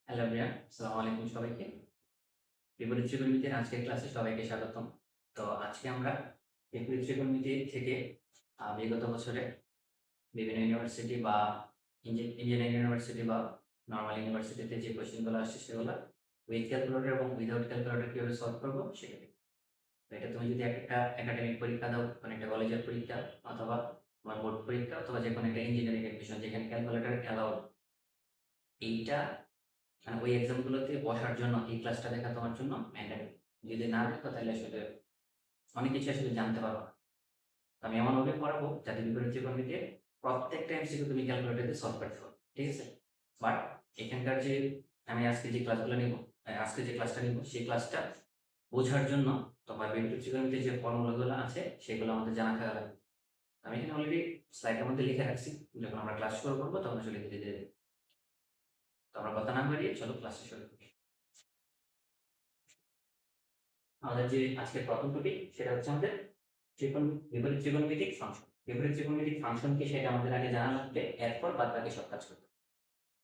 Hello everyone, আসসালামু আলাইকুম সবাইকে। বিপরীত ত্রিকোণমিতির আজকের ক্লাসে সবাইকে স্বাগতম। তো আজকে আমরা বিপরীত ত্রিকোণমিতি থেকে বিগত বছরে বিভিন্ন ইউনিভার্সিটি বা ইঞ্জিনিয়ারিং ইউনিভার্সিটি বা নরমাল ইউনিভার্সিটিতে যে কোয়েশ্চেনগুলো আসছে সেগুলো উইথ ক্যালকুলেটর এবং উইদাউট ক্যালকুলেটর কীভাবে সলভ করবো সেটা। তো এটা তুমি যদি একটা একাডেমিক পরীক্ষা দাও, মানে একটা কলেজের পরীক্ষা অথবা তোমার বোর্ড পরীক্ষা অথবা যে কোনো একটা ইঞ্জিনিয়ারিং এডমিশন যেখানে ক্যালকুলেটর অ্যালাউড, এইটা মানে ওই এক্সামগুলোতে বসার জন্য এই ক্লাসটা দেখা তোমার জন্য ম্যান্ডেটরি। যদি না দেখো তাহলে আসলে অনেক কিছু আসলে জানতে পারো না। তো আমি এমনভাবে পড়াবো যাতে বিপরীত ত্রিকোণমিতিতে প্রত্যেকটা এমসিকিউ তুমি ক্যালকুলেটরে সলভ করতে পারো। ঠিক আছে? বাট এখানকার যে আমি আজকে যে ক্লাসগুলো নিব, আজকে যে ক্লাসটা নিব সেই ক্লাসটা বোঝার জন্য তোমার বিপরীত ত্রিকোণমিতির যে ফর্মুলাগুলো আছে সেগুলো আমাদের জানা থাকা লাগবে। আমি এখানে অলরেডি স্লাইডের মধ্যে লিখে রাখছি, যখন আমরা ক্লাস শুরু করবো তখন আসলে লিখে দিয়ে দেবো। তো আমরা কথা না বাড়িয়ে চলো ক্লাসে শুরু করি। আমাদের যে আজকের প্রথম টপিক সেটা হচ্ছে আমাদের বিপরীত ত্রিকোণমিতিক ফাংশন। বিপরীত ত্রিকোণমিতিক ফাংশন কি সেটা আমাদের আগে জানা লাগবে, এরপর বাদ বাকি সব কাজ করতে হবে।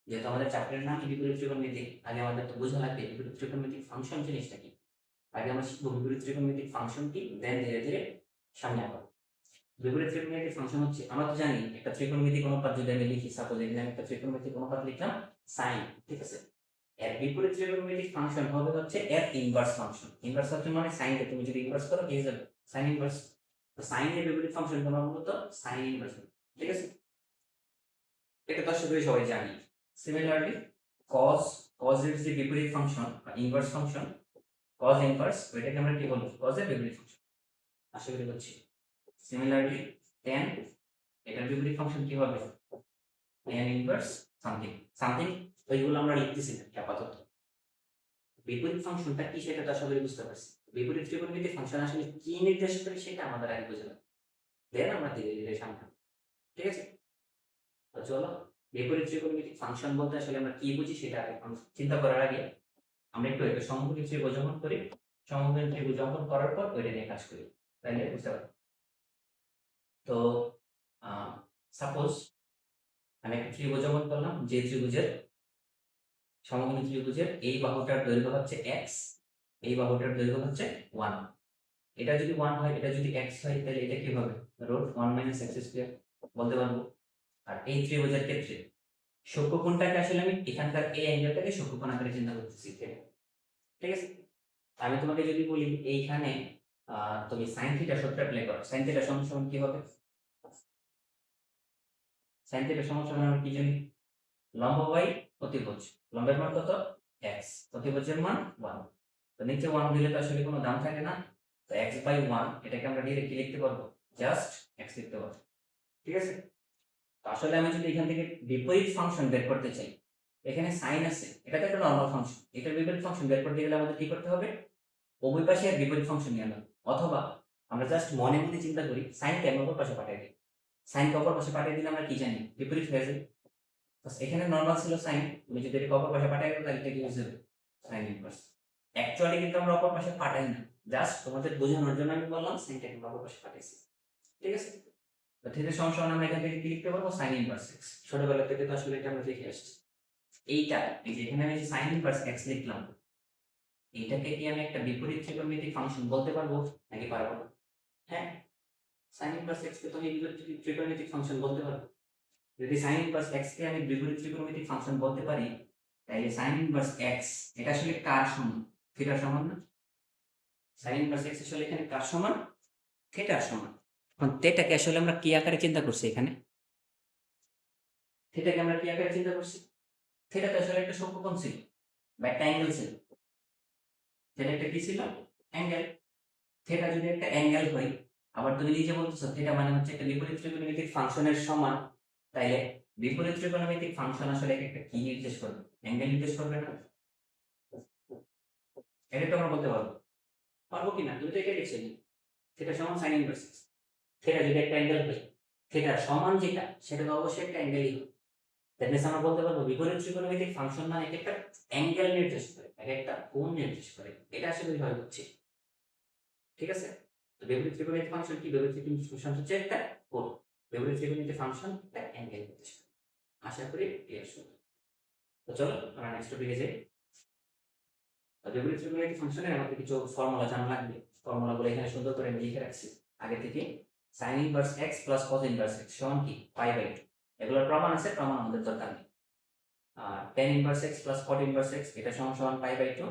যেহেতু আমাদের চ্যাপ্টারের নাম বিপরীত ত্রিকোণমিতি, আগে আমাদের তো বোঝা লাগবে বিপরীত ত্রিকোণমিতিক ফাংশন জিনিসটা কি। আগে আমরা শিখবো বিপরীত ত্রিকোণমিতিক ফাংশন কি, দেন ধীরে ধীরে সামনে আগাবো। বিপরীত ত্রিকোণমিতিক ফাংশন হচ্ছে, আমরা তো জানি একটা ত্রিকোণমিতিক অনুপাত যদি আমি লিখি, সাপোজ এখানে আমি একটা ত্রিকোণমিতিক অনুপাত লিখলাম সাইন, ঠিক আছে? এর বিপরীত ত্রিকোণমিতিক ফাংশন হবে হচ্ছে এর ইনভার্স ফাংশন। ইনভার্স ফাংশন মানে সাইনকে তুমি যদি ইনভার্স করো কি হয়ে যাবে? Sign inverse. তো সাইন এর বিপরীত ফাংশন তোমার মূলত সাইন ইনভার্স, ঠিক আছে? এটা তো আশা করি সবাই জানি। সিমিলারলি cos cos এর যে বিপরীত ফাংশন বা ইনভার্স ফাংশন, cos ইনভার্স, ওইটাকে আমরা কি বলবো? cos এর বিপরীত ফাংশন। আশা করি হচ্ছে। সিমিলারলি tan, এটার বিপরীত ফাংশন কি হবে? tan inverse something something. ওইগুলো আমরা লিখতেছি না আপাতত। বিপরীত ফাংশনটা কি সেটা তো আশা করি বুঝতে পারছি। বিপরীত ত্রিকোণমিতিক ফাংশন আসলে কি নির্দেশ করে সেটা আমাদের আগে বুঝে লাগবে, দেন আমরা ধীরে ধীরে সামনে আগাবো। ঠিক আছে? তো চলো, বিপরীত ত্রিকোণমিতিক ফাংশন বলতে আসলে আমরা কি বুঝি সেটা আগে চিন্তা করার আগে আমরা একটু একটা সমকোণী ত্রিভুজ অঙ্কন করি। সমকোণী ত্রিভুজ অঙ্কন করার পর ওইটা নিয়ে কাজ করি, তাইলে বুঝতে পারবো। তো সাপোজ আমি একটা ত্রিভুজ অঙ্কন করলাম, যে ত্রিভুজের সমকোণী ত্রিভুজের এই বাহুটার দৈর্ঘ্য হচ্ছে x, এই বাহুটার দৈর্ঘ্য হচ্ছে 1। এটা যদি 1 হয়, এটা যদি x হয়, তাহলে এটা কি হবে? √1 - x² বলতে পারবো। আর এই ত্রিভুজের ক্ষেত্রে সূক্ষ্মকোণটাকে আসলে আমি এখানকার এই অ্যাঙ্গেলটাকে সূক্ষ্মকোণ আকারে চিন্তা করতেছি, ঠিক আছে? আমি তোমাকে যদি বলি এইখানে তুমি sin θ সূত্র অ্যাপ্লাই করো, sin θ সমান সমান কি হবে? sin θ সমান সমান আমরা কি জানি? লম্ব বাই অতিভুজ। লম্বের মান কত? x, অতিভুজের মান 1। তো নিচে 1 দিলে তো আসলে কোনো দাম থাকে না। তো x/1 এটাকে আমরা ডিরেক্টলি লিখতে পারবো, জাস্ট x লিখতে পারবো। ঠিক আছে? তো আসলে আমি যদি এখান থেকে বিপরীত ফাংশন বের করতে চাই, এখানে sin আছে, এটা তো একটা নরমাল ফাংশন। এটার বিপরীত ফাংশন বের করতে গেলে আমাদের কি করতে হবে? উভয় পাশে এর বিপরীত ফাংশন নিয়ে আনো। অথবা আমরা জাস্ট মনে মনে চিন্তা করি সাইনকে আমি অপর পাশে পাঠিয়ে দিই। সাইনকে অপর পাশে পাঠিয়ে দিলে আমরা কি জানি? বিপরীত হয়ে যায়। এখানে নরমাল ছিল সাইন, তুমি যদি এটাকে অপর পাশে পাঠিয়ে দাও তাহলে এটা কি হয়ে যাবে? Sign inverse. অ্যাকচুয়ালি কিন্তু আমরা অপর পাশে পাঠাই না, জাস্ট তোমাদের বোঝানোর জন্য আমি বললাম সাইনটাকে আমরা অপর পাশে পাঠাইছি। ঠিক আছে? তো থিটার সমস্যা আমরা এখান থেকে কি লিখতে পারবো? Sign inverse x। ছোটবেলা থেকে তো আসলে এটা আমরা দেখে আসছি। এইটা এই যে এখানে আমি যে সাইন ইনভার্স x লিখলাম, এইটাকে কি আমি একটা বিপরীত ত্রিকোণমিতিক ফাংশন বলতে পারবো নাকি পারবো না? হ্যাঁ, sin ইনভার্স x কে তো আমি বিপরীত ত্রিকোণমিতিক ফাংশন বলতে পারবো। যদি sin ইনভার্স x কে আমি বিপরীত ত্রিকোণমিতিক ফাংশন বলতে পারি, তাহলে sin ইনভার্স x এটা আসলে কার সমান? থিটার সমান না? sin ইনভার্স x আসলে এখানে কার সমান? থিটার সমান। এখন থিটাকে আসলে আমরা কি আকারে চিন্তা করছি এখানে? থিটাকে আমরা কি আকারে চিন্তা করছি? থিটা তো আসলে একটা সূক্ষ্মকোণ ছিল বা একটা অ্যাঙ্গেল ছিল। থিটা একটা কি ছিল? অ্যাঙ্গেল। থিটা যদি একটা অ্যাঙ্গেল হয়, আবার তুমি নিজে বলতেছো থিটা মানে হচ্ছে একটা বিপরীত ত্রিকোণমিতিক ফাংশনের সমান, তাইলে বিপরীত ত্রিকোণমিতিক ফাংশন আসলে একটা কি নির্দেশ করবে? অ্যাঙ্গেল নির্দেশ করবে না? এটা তো আমরা বলতে পারবো। পারবো কিনা? তুমি তো এটাই লিখছো। থিটা সমান sin ইনভার্স x। থিটা যদি একটা অ্যাঙ্গেল হয়, থিটার সমান যেটা সেটা তো অবশ্যই একটা অ্যাঙ্গেলই হবে। দ্যাট মিনস আমরা বলতে পারবো বিপরীত ত্রিকোণমিতিক ফাংশন মানে একটা অ্যাঙ্গেল নির্দেশ করে, একটা কোণ নির্দেশ করে। এটা আসলে কিভাবে হচ্ছে? ঠিক আছে? তো বিপরীত ত্রিকোণমিতিক ফাংশন কি? বিপরীত ত্রিকোণমিতিক ফাংশন হচ্ছে একটা কোণ। বিপরীত ত্রিকোণমিতিক ফাংশন একটা অ্যাঙ্গেল নির্দেশ করে। আশা করি ক্লিয়ার। তো চলো আমরা নেক্সট টপিকে যাই। বিপরীত ত্রিকোণমিতিক ফাংশনের আমাদের কিছু ফর্মুলা জানা লাগবে। ফর্মুলাগুলো এখানে সুন্দর করে আমি লিখে রাখছি আগে থেকে। sin inverse x plus cos inverse x সমান কি π/2। এগুলোর প্রমাণ আছে, প্রমাণ আমাদের দরকার নেই। আর tan inverse x plus cot inverse x এটা সমান সমান π/2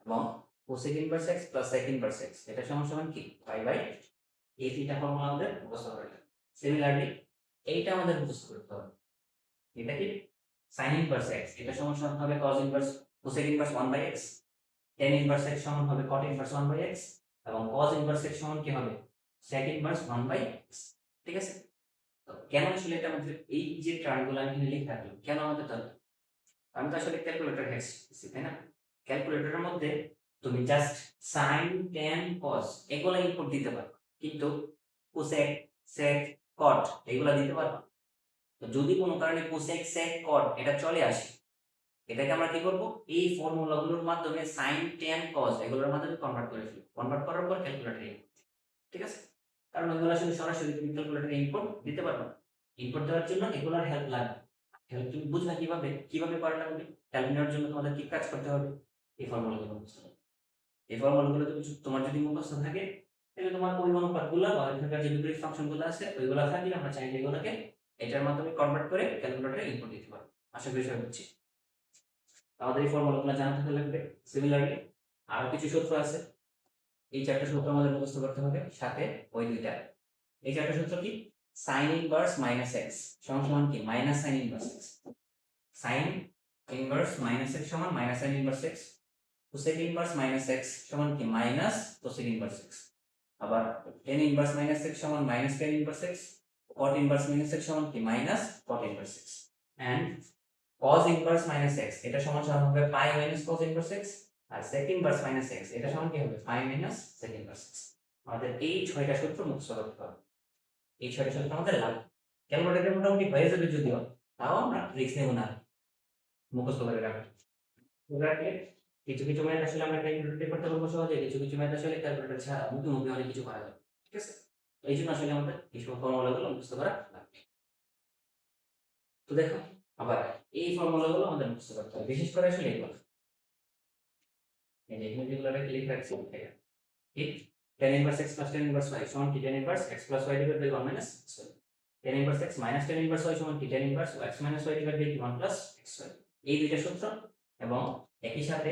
এবং cosec inverse x plus sec inverse x এটা সমান সমান কি π/, এই তিনটা ফর্মুলা আমাদের মুখস্থ করতে হবে। সিমিলারলি এইটা আমাদের মুখস্থ করতে হবে। এটা কি sin ইনভার্স x এটা সমান সমান হবে cos inverse cosec inverse 1/x, tan inverse x সমান হবে cot ইনভার্স 1/x এবং cos ইনভার্স x সমান কি হবে sec ইনভার্স 1/x। ঠিক আছে? তো কেন আসলে এটা আমাদের এই যে টার্মগুলো আমি এখানে লিখে রাখলাম কেন আমাদের দরকার? আমি তো আসলে ক্যালকুলেটর হ্যাক্স করতেছি, তাই না? ক্যালকুলেটরের মধ্যে তুমি জাস্ট sin tan cos এগুলা ইনপুট দিতে পারো, কিন্তু cosec sec cot এগুলা দিতে পারো না। তো যদি কোনো কারণে cosec sec cot এটা চলে আসে, এটাকে আমরা কি করব এই ফর্মুলাগুলোর মাধ্যমে sin tan cos এগুলোর মাধ্যমে কনভার্ট করে ফেলব। কনভার্ট করার পর ক্যালকুলেটরে ইনপুট। ঠিক আছে? কারণ এগুলো আসলে সরাসরি তুমি ক্যালকুলেটরে ইনপুট দিতে পারবে না। ইনপুট দেওয়ার জন্য এগুলোর হেল্প লাগবে। হেল্প তুমি বুঝবা কিভাবে কিভাবে করা লাগবে। হেল্প নেওয়ার জন্য তোমাদের কি কাজ করতে হবে? এই ফর্মুলাগুলো মুখস্থ করতে হবে। এই ফর্মুলাগুলো তুমি তোমার যদি মুখস্থ থাকে তাহলে তোমার ওই অনুপাতগুলো বা ওইখানকার যে বিপরীত ফাংশনগুলো আছে ওইগুলো থাকলে আমরা চাইলে এগুলোকে এটার মাধ্যমে কনভার্ট করে ক্যালকুলেটরে ইনপুট দিতে পারবো। আশা করি সবাই বুঝছি। আমাদের এই ফর্মুলাগুলো জানা থাকা লাগবে। সিমিলারলি আরো কিছু সূত্র আছে, এই চারটা সূত্র আমাদের মুখস্থ করতে হবে, সাথে ওই দুইটা। এই চারটা সূত্র কি? sin ইনভার্স মাইনাস x সমান সমান কি minus sin inverse x, sin inverse minus x সমান minus sin inverse x, cosec inverse minus x সমান কি মাইনাস cosec ইনভার্স x, আবার tan ইনভার্স মাইনাস x সমান minus tan inverse x, cot inverse minus x সমান কি minus cot inverse x, and cos inverse minus x এটা সমান সমান হবে pi minus cos inverse x, আর sec ইনভার্স মাইনাস x এটা সমান কি হবে pi minus sec inverse x। আমাদের এই ছয়টা সূত্র মুখস্থ করতে হবে। এই ছয়টা সূত্র আমাদের লাগবে। ক্যালকুলেটরে মোটামুটি হয়ে যাবে যদিও, তাও আমরা রিস্ক নেব না, মুখস্থ করে রাখবো। রাখলে কিছু কিছু ম্যাথ আসলে আমরা ক্যালকুলেটরে করতে পারবো সহজে, কিছু কিছু ম্যাথ আসলে ক্যালকুলেটর ছাড়া মুখে মুখে অনেক কিছু করা যাবে। ঠিক আছে? এই জন্য আসলে আমাদের এই সব ফর্মুলাগুলো মুখস্থ করা লাগবে। তো দেখো আবার এই ফর্মুলাগুলো আমাদের মুখস্থ করতে হবে, বিশেষ করে আসলে এগুলো এই যে এখানে যেগুলো আমি লিখে রাখছি এটা ঠিক tan inverse x plus tan inverse y সমান কি tan inverse x plus y divide by 1 minus x, tan inverse x minus tan inverse y সমান কি tan inverse x minus y divide by 1 plus xy। এই দুইটা সূত্র এবং একই সাথে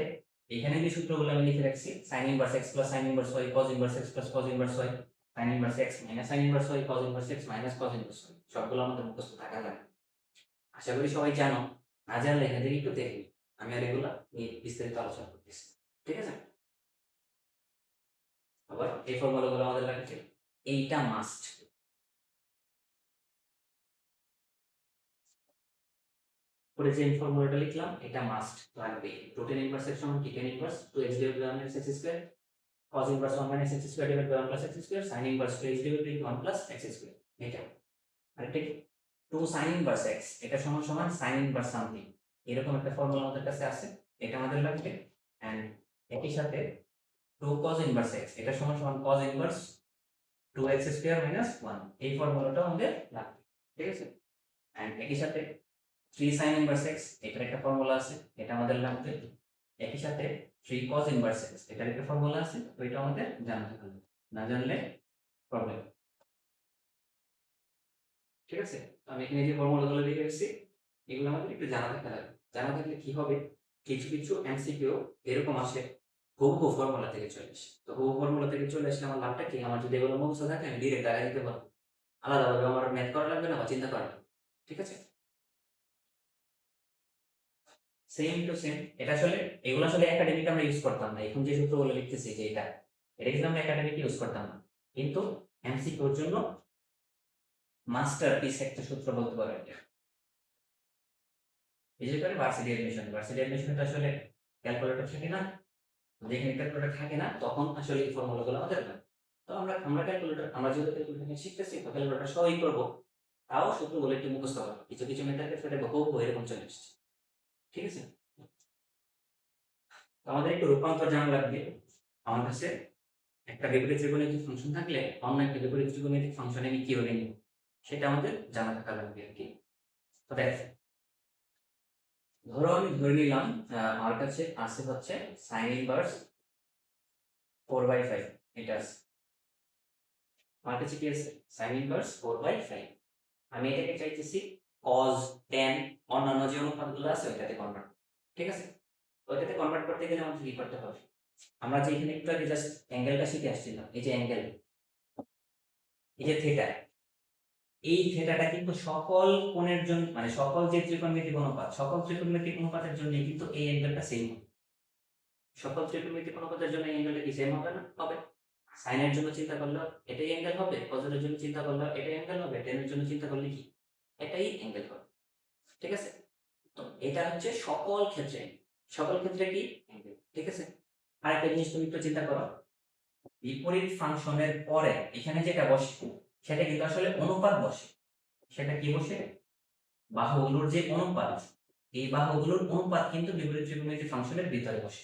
এখানে যে সূত্রগুলো আমি লিখে রাখছি sin inverse x plus sin inverse y cos inverse x plus cos inverse y, sin inverse x minus sin inverse y cos inverse x minus cos inverse y, সবগুলো আমাদের মুখস্থ থাকা লাগবে। আশা করি সবাই জানো, না জানলে এখান থেকে একটু দেখি, আমি আর এগুলা নিয়ে বিস্তারিত আলোচনা করতেছি। ঠিক আছে? আবার এই ফর্মুলাগুলো আমাদের লাগবে, এইটা মাস্ট। পরে যে ফর্মুলাটা লিখলাম এটা মাস্ট লাগবে। tan ইনভার্স x সমান কি tan inverse 2x divide by 1 x square, cos inverse 1 minus x square divide by 1 plus x square, sin inverse 2x divide by 1 plus x square. এটা আরেকটা কি 2 sin ইনভার্স x এটা সমান সমান sin inverse something, এরকম একটা formula আমাদের কাছে আছে, এটা আমাদের লাগবে। এন্ড একই সাথে 2 cos ইনভার্স x এটা সমান সমান cos inverse 2x square minus 1, এই ফর্মুলাটা আমাদের লাগবে। ঠিক আছে? এন্ড একই সাথে 3 sin ইনভার্স x এটার একটা ফর্মুলা আছে, এটা আমাদের লাগবে। একই সাথে 3 cos ইনভার্স x এটার একটা ফর্মুলা আছে, তো এটা আমাদের জানতে হবে, না জানলে প্রবলেম। ঠিক আছে? তো আমি এখানে যে ফর্মুলাগুলো লিখে রেখেছি এগুলো আমাদের একটু জানা থাকতে হবে। জানা থাকলে কি হবে, কিছু কিছু এমসিকিউ এরকম আসে হুবহু ফর্মুলা থেকে চলে আসে। তো হুবহু ফর্মুলা থেকে চলে আসলে আমার লাভটা কি, আমার যদি এগুলো মুখস্থ থাকে আমি ডিরেক্ট দাঁড়ায় দিতে পারবো, আলাদাভাবে আমার ম্যাথ করা লাগবে না বা চিন্তা করা লাগবে। ঠিক আছে? Same to same. এটা আসলে এগুলো আসলে একাডেমিক আমরা ইউজ করতাম না, এখন যে সূত্রগুলো লিখতেছি যে এটা কিন্তু আমরা একাডেমিক ইউজ করতাম না, কিন্তু এমসিকিউর জন্য মাস্টারপিস একটা সূত্র বলতে পারো এটা। বিশেষ করে ভার্সিটি অ্যাডমিশনটা আসলে ক্যালকুলেটর থাকে না, যেখানে ক্যালকুলেটর থাকে না তখন আসলে এই ফর্মুলাগুলো আমাদের লাগে। তো আমরা ক্যালকুলেটর আমরা যেহেতু ক্যালকুলেটর শিখতেছি তো ক্যালকুলেটর সবই করবো, তাও সূত্রগুলো একটু মুখস্থ করবো, কিছু কিছু মেথডের ক্ষেত্রে দেখবো হুবহু এরকম চলে আসছে। ঠিক আছে? তো আমাদের একটু রূপান্তর জানা লাগবে। আমার কাছে একটা বিপরীত ত্রিকোণমিতিক ফাংশন থাকলে অন্য একটা বিপরীত ত্রিকোণমিতিক ফাংশনে আমি কিভাবে নিব সেটা আমাদের জানা থাকা লাগবে আর কি। তো দেখ ধরো আমি ধরে নিলাম আমার কাছে আছে হচ্ছে সাইন ইনভার্স 4/5, এটা আছে আমার কাছে। কি আছে? Sign inverse 4/5। আমি এটাকে চাইতেছি cos tan অন্যান্য যে অনুপাতগুলো আছে ওইটাতে কনভার্ট, ঠিক আছে? ওইটাতে কনভার্ট করতে গেলে আমাদের কি করতে হবে? আমরা যে এখানে একটু আগে জাস্ট অ্যাঙ্গেলটা শিখে আসছিলাম, এই যে অ্যাঙ্গেল, এই যে থিটা, এই থিটাটা কিন্তু সকল কোণের জন্য, মানে সকল যে ত্রিকোণমিতিক অনুপাত, সকল ত্রিকোণমিতিক অনুপাতের জন্য কিন্তু এই অ্যাঙ্গেলটা সেম হবে। সকল ত্রিকোণমিতিক অনুপাতের জন্য এই অ্যাঙ্গেলটা কি সেম হবে না? হবে। সাইনের জন্য চিন্তা করলে এটাই অ্যাঙ্গেল হবে, কজের জন্য চিন্তা করলে এটাই অ্যাঙ্গেল হবে, টেনের জন্য চিন্তা করলে কি এটাই অ্যাঙ্গেল হবে, ঠিক আছে? তো এটা হচ্ছে সকল ক্ষেত্রে, সকল ক্ষেত্রে কি অ্যাঙ্গেল, ঠিক আছে? আর একটা জিনিস তুমি একটু চিন্তা করো, বিপরীত ফাংশনের পরে এখানে যেটা বসে সেটা কিন্তু আসলে অনুপাত বসে। সেটা কি বসে? বাহুগুলোর যে অনুপাত, এই বাহুগুলোর অনুপাত কিন্তু বিপরীত ত্রিকোণমিতিক ফাংশনের ভিতরে বসে।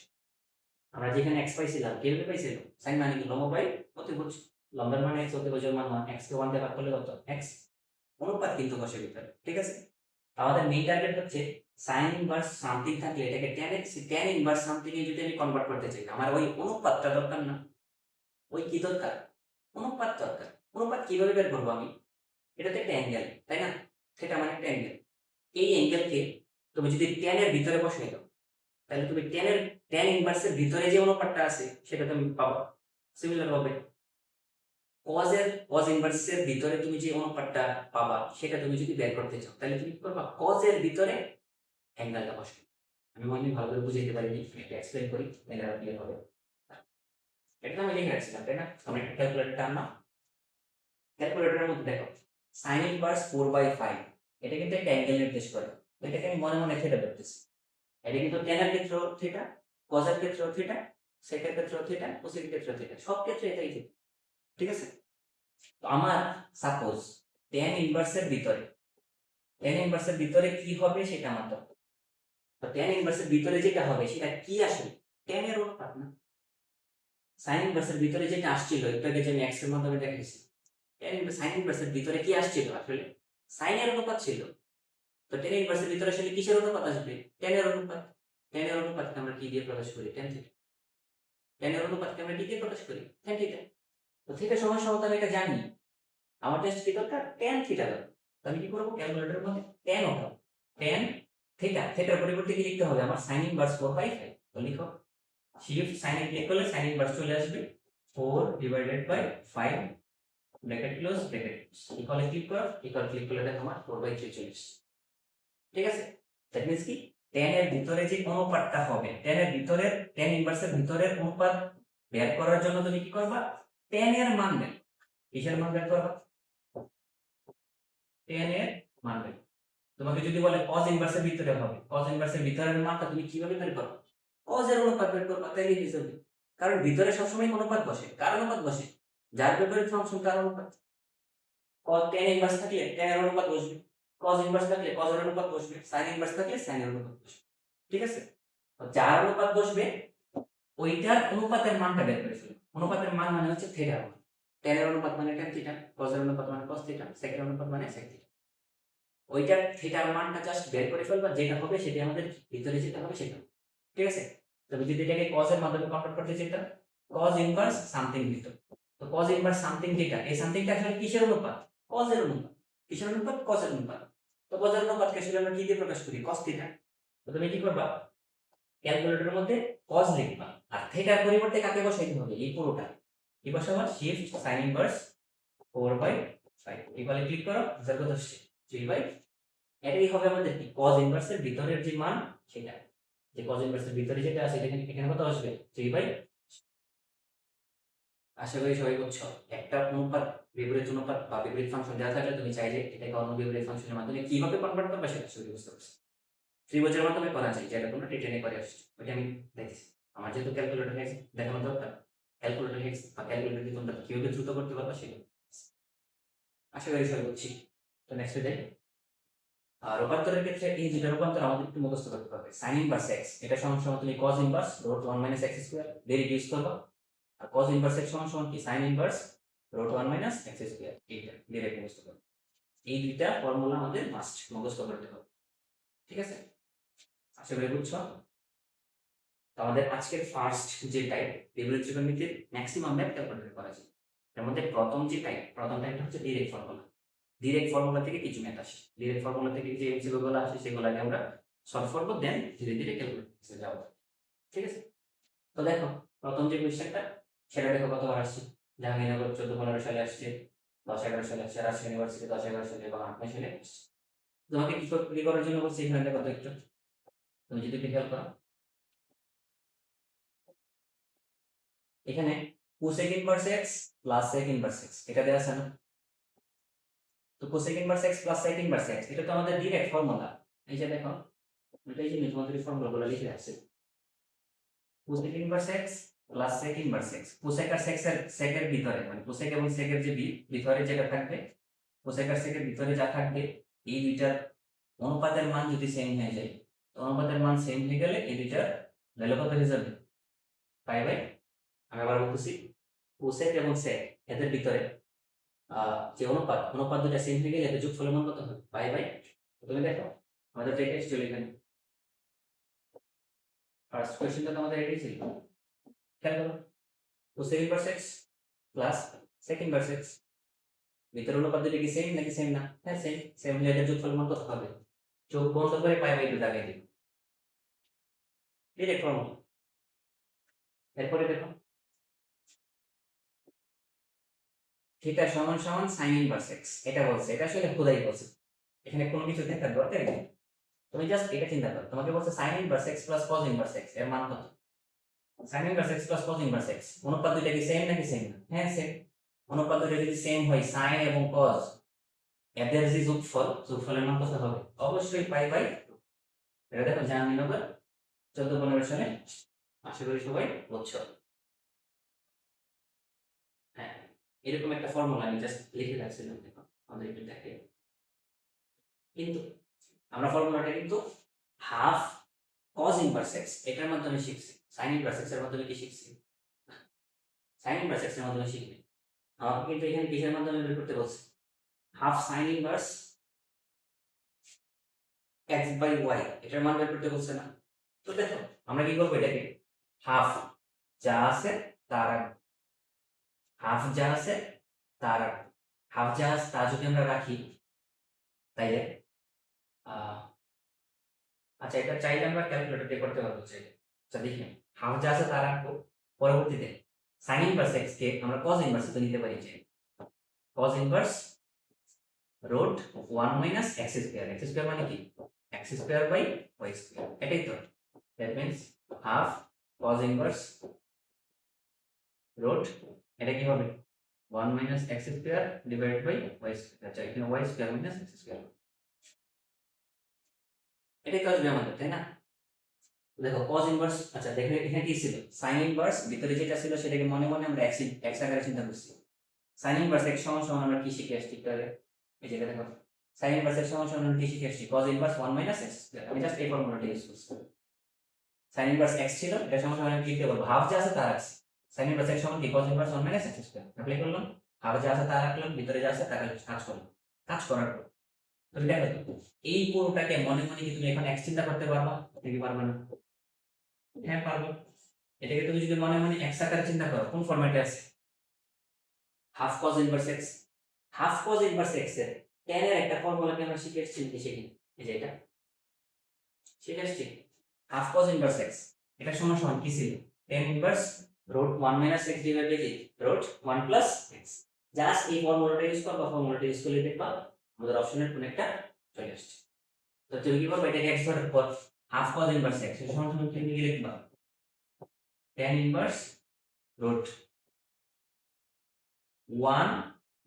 আমরা যেখানে x পাইছিলাম কিভাবে পাইছিলাম? sin মানে কি লম্ব বাই অতিভুজ, লম্বের মানে x, অতিভুজের মান 1, x কে 1 দিয়ে ভাগ করলে কত? x। অনুপাত কিন্তু বসে ভিতরে, ঠিক আছে? আমাদের মেইন টার্গেট হচ্ছে sin ইনভার্স সামথিং থাকলে এটাকে tan ইনভার্স সামথিং এ যদি আমি কনভার্ট করতে চাই, আমার ওই অনুপাতটা দরকার না? ওই কি দরকার? অনুপাত দরকার। অনুপাত কিভাবে বের করবো আমি? এটা তো একটা অ্যাঙ্গেল, তাই না? সেটা মানে একটা অ্যাঙ্গেল। এই অ্যাঙ্গেলকে তুমি যদি tan এর ভিতরে বসাই দাও, তাহলে তুমি tan ইনভার্সের ভিতরে যে অনুপাতটা আছে সেটা তুমি পাবা। সিমিলার ভাবে cos ইনভার্সের ভিতরে তুমি যে অনুপাতটা পাবা সেটা তুমি যদি বের করতে চাও, তাহলে তুমি কি করবা? cos এর ভিতরে অ্যাঙ্গেলটা বসাবে। আমি মনে হয় ভালো করে বুঝাইতে পারিনি, একটু এক্সপ্লেইন করি তাহলে আরো ক্লিয়ার হবে। এটা তো আমি লিখে রাখছিলাম, তাই না? আমরা একটা ক্যালকুলেটর আনলাম, ক্যালকুলেটরের মধ্যে দেখো sin ইনভার্স 4/5, এটা কিন্তু একটা অ্যাঙ্গেল নির্দেশ করে। তো এটাকে আমি মনে মনে থিটা ধরতেছি। এটা কিন্তু tan এর ক্ষেত্রেও থিটা, cos এর ক্ষেত্রেও থিটা, sec এর ক্ষেত্রেও থিটা, cos এর ক্ষেত্রেও থিটা, সব ক্ষেত্রে এটাই থিটা, ঠিক আছে? তো আমার সাপোজ tan ইনভার্সের ভিতরে, tan ইনভার্সের ভিতরে কি হবে সেটা আমার দরকার। তো tan ইনভার্সের ভিতরে যেটা হবে সেটা কি আসলে? tan এর অনুপাত না? sin ইনভার্সের ভিতরে যেটা আসছিল একটু আগে যে আমি x এর মাধ্যমে দেখাইছি, sin ইনভার্সের ভিতরে কি আসছিল আসলে? sin এর অনুপাত ছিল। তো tan ইনভার্সের ভিতরে আসলে কিসের অনুপাত আসবে? tan এর অনুপাত। tan এর অনুপাতকে আমরা কি দিয়ে প্রকাশ করি? tan theta. tan এর অনুপাতকে আমরা কি দিয়ে প্রকাশ করি? tan theta. তো থিটা সমান সমান আমি এটা জানি। আমার জাস্ট কি দরকার? tan থিটা দরকার। তো আমি কি করব? ক্যালকুলেটরের মধ্যে tan ওঠাবো। tan থিটা, থিটার পরিবর্তে কি লিখতে হবে? আমার sin ইনভার্স 4/5। তো লিখো, শিফট sin এ ক্লিক করলে sin ইনভার্স চলে আসবে 4/5 bracket close bracket close, equal click করো, ইকুয়াল ক্লিক করলে দেখো আমার 4/3 চলে আসছে, ঠিক আছে? দ্যাট মিন্স কি tan এর ভিতরে যে অনুপাতটা হবে, tan এর ভিতরের tan ইনভার্সের ভিতরের অনুপাত বের করার জন্য তুমি কি করবা? tan এর মান বের, কিসের মান বের করবা? tan এর মান বের। তোমাকে যদি বলে cos ইনভার্সের ভিতরে হবে, cos ইনভার্সের ভিতরের মানটা তুমি কিভাবে বের করবে? cos এর অনুপাত বের করবা, তাইলে কি হবে? কারণ ভিতরে সবসময় অনুপাত বসে, কার অনুপাত বসে? যার বিপরীত ফাংশন তার অনুপাত। cos tan ইনভার্স থাকলে tan এর অনুপাত বসবে, cos ইনভার্স থাকলে cos এর অনুপাত বসবে, sin ইনভার্স থাকলে sin এর অনুপাত বসবে, ঠিক আছে? তো যার অনুপাত বসবে ওইটার অনুপাতের মানটা বের করে ফেলবে। অনুপাতের মান মানে হচ্ছে থিটা। tan এর অনুপাত মানে tan থিটা, cos এর অনুপাত মানে cos থিটা, sec এর অনুপাত মানে sec থিটা। ওইটার থিটার মানটা জাস্ট বের করে ফেলবা, যেটা হবে সেটা আমাদের ভিতরে যেটা হবে সেটা, ঠিক আছে? তবে যদি এটাকে cos এর মাধ্যমে কনভার্ট করতে চাইতাম, cos ইনভার্স সামথিং দিত। তো cos ইনভার্স সামথিং যেটা, এই সামথিংটা আসলে কিসের অনুপাত? cos এর অনুপাত। কিসের অনুপাত? cos এর অনুপাত। তো cos এর অনুপাতকে আসলে আমরা কি দিয়ে প্রকাশ করি? cos theta. তো তুমি কি করবা? ক্যালকুলেটরের মধ্যে cos লিখবা, আর থিটার পরিবর্তে কাকে বসাইতে হবে? এই পুরোটা কি বসাবা? শিফট sin ইনভার্স 4/5, ইকুয়ালে ক্লিক করো, রেজাল্ট কত আসছে? 3/, এটাই হবে আমাদের কি cos ইনভার্সের ভিতরের যে মান সেটা, যে cos ইনভার্সের ভিতরে যেটা আছে এটা এখানে কত আসবে? 3/, আশা করি সবাই বুঝছো। একটা অনুপাত, বিপরীত অনুপাত বা বিপরীত ফাংশন দেওয়া থাকলে তুমি চাইলে এটাকে অন্য বিপরীত ফাংশনের মাধ্যমে কিভাবে কনভার্ট করবে সেটা সবাই বুঝতে পারছো। ত্রিভুজের মাধ্যমে করা যায়, যেটা তোমরা টেনে করে আসছো, ওইটা আমি দেখছি। আমার যেহেতু ক্যালকুলেটর হেক্স দেখানো দরকার, ক্যালকুলেটর হেক্স বা ক্যালকুলেটর দিয়ে তোমরা কিভাবে দ্রুত করতে পারবা সেটা আশা করি সবাই বুঝছি। তো নেক্সট যাই। আর রূপান্তরের ক্ষেত্রে এই দুটো রূপান্তর আমাদের একটু মুখস্থ করতে হবে। sin ইনভার্স x এটা সমান সমান তুমি cos ইনভার্স √1 - x স্কয়ার দিয়ে রিডিউস করবা। আর cos ইনভার্স x সমান সমান কি sin ইনভার্স √1 - x স্কয়ার, এইটা ডাইরেক্ট মুখস্থ করবে। এই দুইটা ফর্মুলা আমাদের মাস্ট মুখস্থ করতে হবে, ঠিক আছে? আশা করি বুঝছো। তো আমাদের আজকের ফার্স্ট যে টাইপ বিপরীত ত্রিকোণমিতির ম্যাক্সিমাম ম্যাথ ক্যালকুলেট করা যায়। এর মধ্যে প্রথম টাইপটা হচ্ছে ডিরেক্ট ফর্মুলা। ডিরেক্ট ফর্মুলা থেকে কিছু ম্যাথ আসে, ডিরেক্ট ফর্মুলা থেকে যে এমসিকিউ গুলো আসে সেগুলোকে আমরা সলভ করবো, দেন ধীরে ধীরে ক্যালকুলেট যাবো। ঠিক আছে, তো দেখো প্রথম যে কোয়েশ্চেনটা সেটা দেখো কতবার আসছে। জাহাঙ্গীরনগর 14-15 সালে আসছে, 10-11 সালে আসছে, রাজশাহী ইউনিভার্সিটি 10-11 সালে এবং 8-9 সালে আসছে। তোমাকে কি করার জন্য বলছি এখানে দেখো তো একটু, তুমি যদি একটু খেয়াল করো এখানে cosec inverse x plus sec inverse x এটা দেওয়া আছে না। তো cosec inverse x plus sec inverse x এটা তো আমাদের ডিরেক্ট ফর্মুলা। এই যে দেখো এটাই যে তোমাদের ফর্মুলাগুলো লিখে রাখছে, cosec inverse x plus sec inverse x. Cosec আর সেকের ভিতরে মানে কোসেক এবং সেকের যে ভিতরে যেটা থাকবে, কোসেক আর সেকের ভিতরে যা থাকবে এই দুইটার অনুপাতের মান যদি সেম হয়ে যায়, তো অনুপাতের মান সেম হয়ে গেলে এই দুইটার ভ্যালু কত হয়ে যাবে, পাই বাই। আমি আবার বলতেছি কোসেক এবং সেক এদের ভিতরে যে অনুপাত দুটা সেম হয়ে গেলে এদের যোগফলের মান কত হবে, পাই বাই। তুমি দেখো আমাদের তো এটাই ছিল এখানে, ফার্স্ট কোয়েশ্চেনটা তো আমাদের এটাই ছিল। খেয়াল করো cosec inverse x plus sec inverse x, ভিতরের অনুপাত দুটো কি সেম নাকি সেম না? হ্যাঁ সেম, সেম হলে এদের যোগফলের মান কত হবে, চোখ বন্ধ করে পাই বাই 2 দাগাই দিই, ডিরেক্ট ফর্মুলা। এরপরে দেখো থিটা সমান সমান সাইন ইনভার্স এক্স, এটা বলছে, এটা আসলে খোদাই বলছে, এখানে কোনো কিছু দেখার দরকার নেই। তুমি জাস্ট এটা চিন্তা করো, তোমাকে বলছে sign inverse x plus cos inverse x এর মান কত। Sign inverse x plus cos inverse x অনুপাত দুইটা কি সেম নাকি সেম না? হ্যাঁ সেম। অনুপাত দুইটা যদি সেম হয় সাইন এবং কজ এদের যে যোগফলের মান কত হবে, অবশ্যই পাই বাই। এটা দেখো জাহাঙ্গীরনগর 14-15 সালে, আশা করি সবাই বুঝছো। হ্যাঁ এরকম একটা ফর্মুলা আমি জাস্ট লিখে রাখছিলাম, দেখো আমাদের একটু দেখে। কিন্তু আমরা ফর্মুলাটা কিন্তু হাফ cos ইনভার্স x এটার মাধ্যমে শিখছি, sin ইনভার্স x এর মাধ্যমে কি শিখছি, sin ইনভার্স x এর মাধ্যমে শিখনি। আমাকে কিন্তু এখানে কিসের মাধ্যমে বের করতে বলছে, half sin inverse x by y এটার মান বের করতে বলছে না। তো দেখো আমরা কি করবো, এটাকে হাফ যা আছে তার হাফ যা আছে তার হাফ যা আছে তা যদি আমরা রাখি তাইলে আচ্ছা এটা চাইলে আমরা ক্যালকুলেটর দিয়ে করতে পারবো চাইলে। আচ্ছা দেখি হাফ যা আছে তা রাখবো, পরবর্তীতে sin ইনভার্স x কে আমরা cos ইনভার্স তো নিতে পারি, যে cos inverse root 1 minus x square, x square মানে কি x square by y square, এটাই তো। That means half cos inverse root এটা কি হবে 1 minus x square divided by y square. আচ্ছা এখানে y square minus x square, এটাই তো আসবে আমাদের, তাই না? দেখো cos ইনভার্স, আচ্ছা দেখো এখানে কি ছিল sin ইনভার্স, ভিতরে যেটা ছিল সেটাকে মনে মনে আমরা x আকারে চিন্তা করছি। sin ইনভার্স x সমান সমান আমরা কি শিখে আসছি তাহলে, এই যে দেখো sin ইনভার্স x সমান সমান আমরা কি শিখে আসছি, cos inverse 1 minus x square. আমি জাস্ট এই ফর্মুলাটা ইউজ করছি। sin ইনভার্স x ছিল, এটা সমান সমান আমি কি লিখতে পারবো, হাফ যা আছে তা রাখছি, sin ইনভার্স x সমান কি cos inverse 1 minus x square apply করলাম, হাফ যা আছে তা রাখলাম, ভিতরে যা আছে তা কাজ করলাম। কাজ করার পর তুমি দেখো তো এই পুরোটাকে মনে মনে কি তুমি এখন x চিন্তা করতে পারবা নাকি পারবা না? হ্যাঁ পারবো। এটাকে তুমি যদি মনে মনে x আকারে চিন্তা করো কোন ফরম্যাটে আছে, half cos inverse x, half cos inverse x এর tan এর একটা ফর্মুলাকে আমরা শিখে এসেছি নাকি শিখিনি, এই যে এটা শিখে এসেছি। হাফ cos ইনভার্স x এটা সমান সমান কি ছিল, tan inverse root 1 minus x divided by root 1 plus x। Just এই ফর্মুলাটা ইউজ করবা, ফর্মুলাটা ইউজ করলে দেখবা আমাদের অপশনের কোন একটা চলে আসছে। তো তুমি কি করবে, এটাকে x ধরার পর হাফ cos ইনভার্স x এর সমান সমান কি লিখবা, tan inverse root 1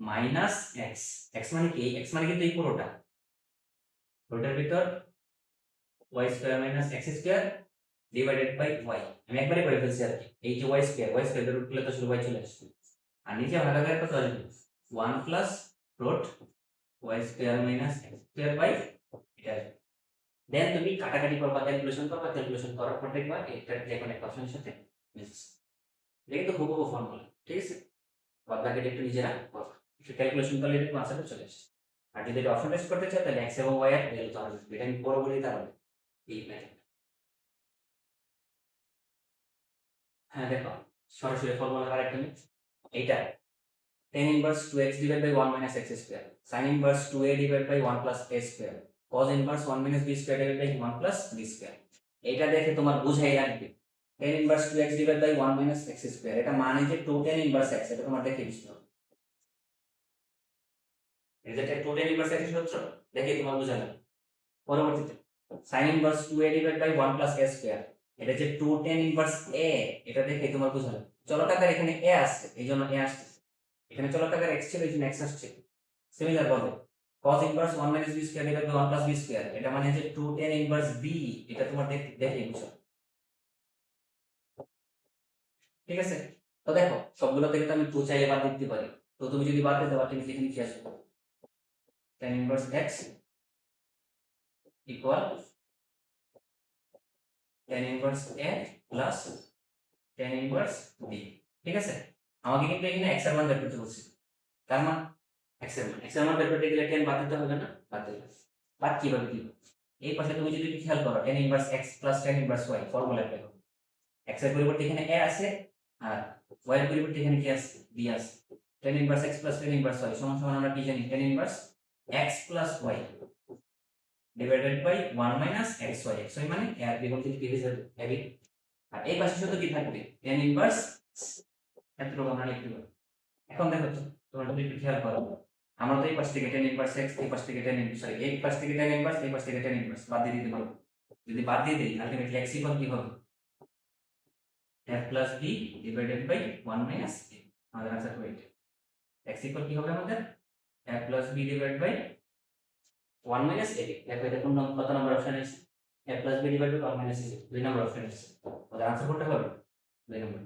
minus x, x মানে কি, x মানে কিন্তু এই পুরোটা রুটের ভিতর y square minus x square divided by y। আমি একবারে করে ফেলছি আর কি, এই যে y স্কয়ার রুট করলে তো শুধু y চলে আসবে, আর নিচে ভাগাকার কত আসবে 1 plus root y square minus x square by এটা আসবে। দেন তুমি কাটাকাটি করবা, ক্যালকুলেশন করার পর দেখবা এটা যে কোনো একটা অপশনের সাথে মিলছে। এটা কিন্তু হুবহু ফর্মুলা, ঠিক আছে? বাদ বাকিটা একটু নিজেরা করবা, একটু ক্যালকুলেশন করলে এটা আনসারটা চলে আসে। আর যদি এটা অপশন টেস্ট করতে চাও তাহলে x এবং y এর ভ্যালু তো আসবে, এটা আমি পরে বলি তাহলে এই ম্যাথড। হ্যাঁ দেখো, সরাসরি ফর্মুলা আরেকটা নিই। এইটা tan inverse 2x divided by 1 minus x square, sin inverse 2a divided by 1 plus a square, cos inverse 1 minus b square divided by 1 plus b square. এটা দেখে তোমার বুঝাই লাগবে tan inverse 2x divided by 1 minus x square, এটা মানে যে 2 tan inverse x, এটা তোমার দেখে বুঝতে হবে। এই যে 2 tan inverse x সূত্র দেখে তোমার বুঝা লাগবে। পরবর্তীতে sin inverse 2a divided by 1 plus a square, এটা যে 2 tan inverse a, এটা দেখে তোমার বুঝা লাগবে। চলকাকার এখানে a আসছে, এইজন্য a আসছে। এখানে চলকাকার x ছিল, এইজন্য x আসছে। সিমিলার ভাবে cos inverse 1 minus b square divided by 1 plus b square, এটা মানে যে 2 tan inverse b, এটা তোমার দেখে বুঝো। ঠিক আছে, তো দেখো সবগুলো থেকে তো আমি 2 চাইলে বাদ দিতে পারি। তো তুমি যদি বাদ দিতে পারো, তুমি এখানে কি আসবে? tan inverse x equal tan inverse a plus tan inverse b। ঠিক আছে, আমাকে কিন্তু এখানে x এর মান বের করতে বলছে। তার মান x এর মান বের করতে গেলে tan বাদ দিতে হবে না? বাদ দিতে হবে। বাদ কিভাবে দিব? এই পাশে তুমি যদি একটু খেয়াল করো, tan inverse x plus tan inverse y formula apply করো। x এর পরিবর্তে এখানে a আছে, আর y এর পরিবর্তে এখানে কি আছে? b আছে। tan inverse x plus tan inverse y সমান সমান আমরা কি জানি? tan inverse x plus y divided by 1 minus xy। xy মানে a আর b বলতে কি হয়ে যাবে? ab। আর এই পাশে শুধু কি থাকবে? tan inverse, এতটুকু আমরা লিখতে পারি। এখন দেখো তো, তোমরা যদি একটু খেয়াল করো, আমরা তো এই পাশ থেকে tan inverse x, এই পাশ থেকে tan inverse, সরি এই পাশ থেকে tan inverse, এই পাশ থেকে tan inverse বাদ দিয়ে দিতে পারবো। যদি বাদ দিয়ে দিই, আলটিমেটলি x ইকুয়াল কি হবে? a plus b divided by 1 minus a। আমাদের आंसर তো এটা। x ইকুয়াল কি হবে আমাদের? a plus b divided by 1 minus a। দেখো এটা কোন কত নম্বর অপশন আছে? a plus b divided by 1 minus a, 2 number option আছে। আমাদের आंसर কোনটা হবে? 2 নম্বর।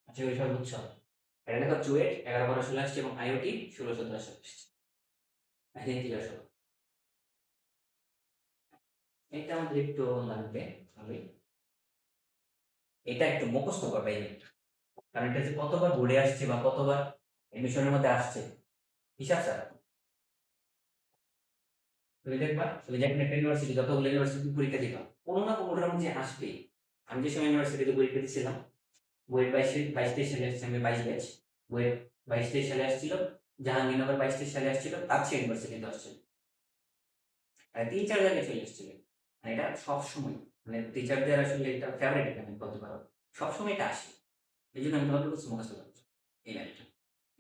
আচ্ছা, এই সব বুঝছো? এটা দেখো চুয়েট 11 12 16 আসছে এবং আইওটি 16 17 আসছে। এই তিনটা আসো, এটা আমাদের একটু লাগবে হবে। এটা একটু মুখস্থ করবে এই একটা। কারণ এটা যে কতবার বোর্ডে আসছে বা কতবার এমিশনের মধ্যে আসছে, হিসাব ছাড়া। তুমি দেখবা, তুমি যখন একটা ইউনিভার্সিটি, যতগুলো ইউনিভার্সিটি পরীক্ষা দিবা, কোনো না কোনোটার মধ্যে আসবে। আমি যে সময় ইউনিভার্সিটিতে পরীক্ষা দিয়েছিলাম, বইয়ের 22 23 সালে আসছে, আমি 22 ব্যাচ। বইয়ের 22 23 সালে আসছিল, জাহাঙ্গীরনগর 22 23 সালে আসছিল, তাপসী ইউনিভার্সিটিতে আসছিল। আর 3 4 জায়গায় চলে এসেছিল। আর এটা সবসময়, মানে টিচারদের আসলে এটা ফেভারিট, এটা আমি বলতে পারো। সবসময় এটা আসে। এই জন্য আমি তোমাকে বলছি মুখস্থ করছি এই লাইনটা।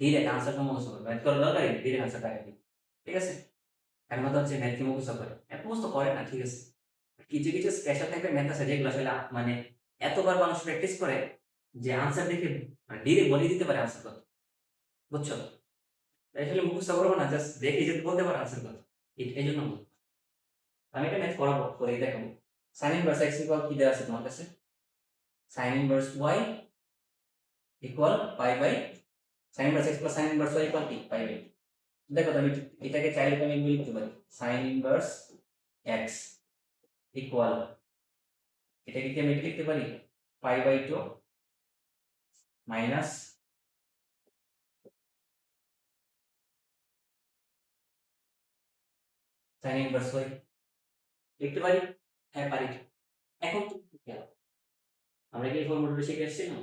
ধীরে আনসারটা মুখস্থ করবে, ম্যাথ করার দরকার নেই, ধীরে আনসারটা আগে দিই। ঠিক আছে, এখন কথা হচ্ছে ম্যাথ কি মুখস্থ করে? ম্যাথ মুখস্থ করে না, ঠিক আছে। কিছু কিছু স্পেশাল টাইপের ম্যাথ আছে যেগুলো আসলে মানে এতবার মানুষ প্র্যাকটিস করে যে আনসার দেখে ডিরেক্ট বলে দিতে পারে আনসার কত। বুঝছো? আসলে মুখস্থ করবো না, জাস্ট দেখে যদি বলতে পারে আনসার কত। এই জন্য বলবো। আমি এটা ম্যাথ করাবো, করে দেখাবো। সাইন ইনভার্স এক্স ইকুয়াল কি দেওয়া আছে তোমার কাছে? Sine inverse y equal pi by, sine inverse x plus sine inverse y equal কি? Pi by. দেখো তো, আমি এটাকে চাইলে তো আমি লিখতে পারি সাইন ইনভার্স এক্স ইকুয়াল, এটাকে কি আমি লিখতে পারি pi by 2 minus sine inverse y লিখতে পারি? হ্যাঁ পারি। এখন তুমি খেয়াল, আমরা কি এই ফর্মুলাটা শিখে এসেছিলাম?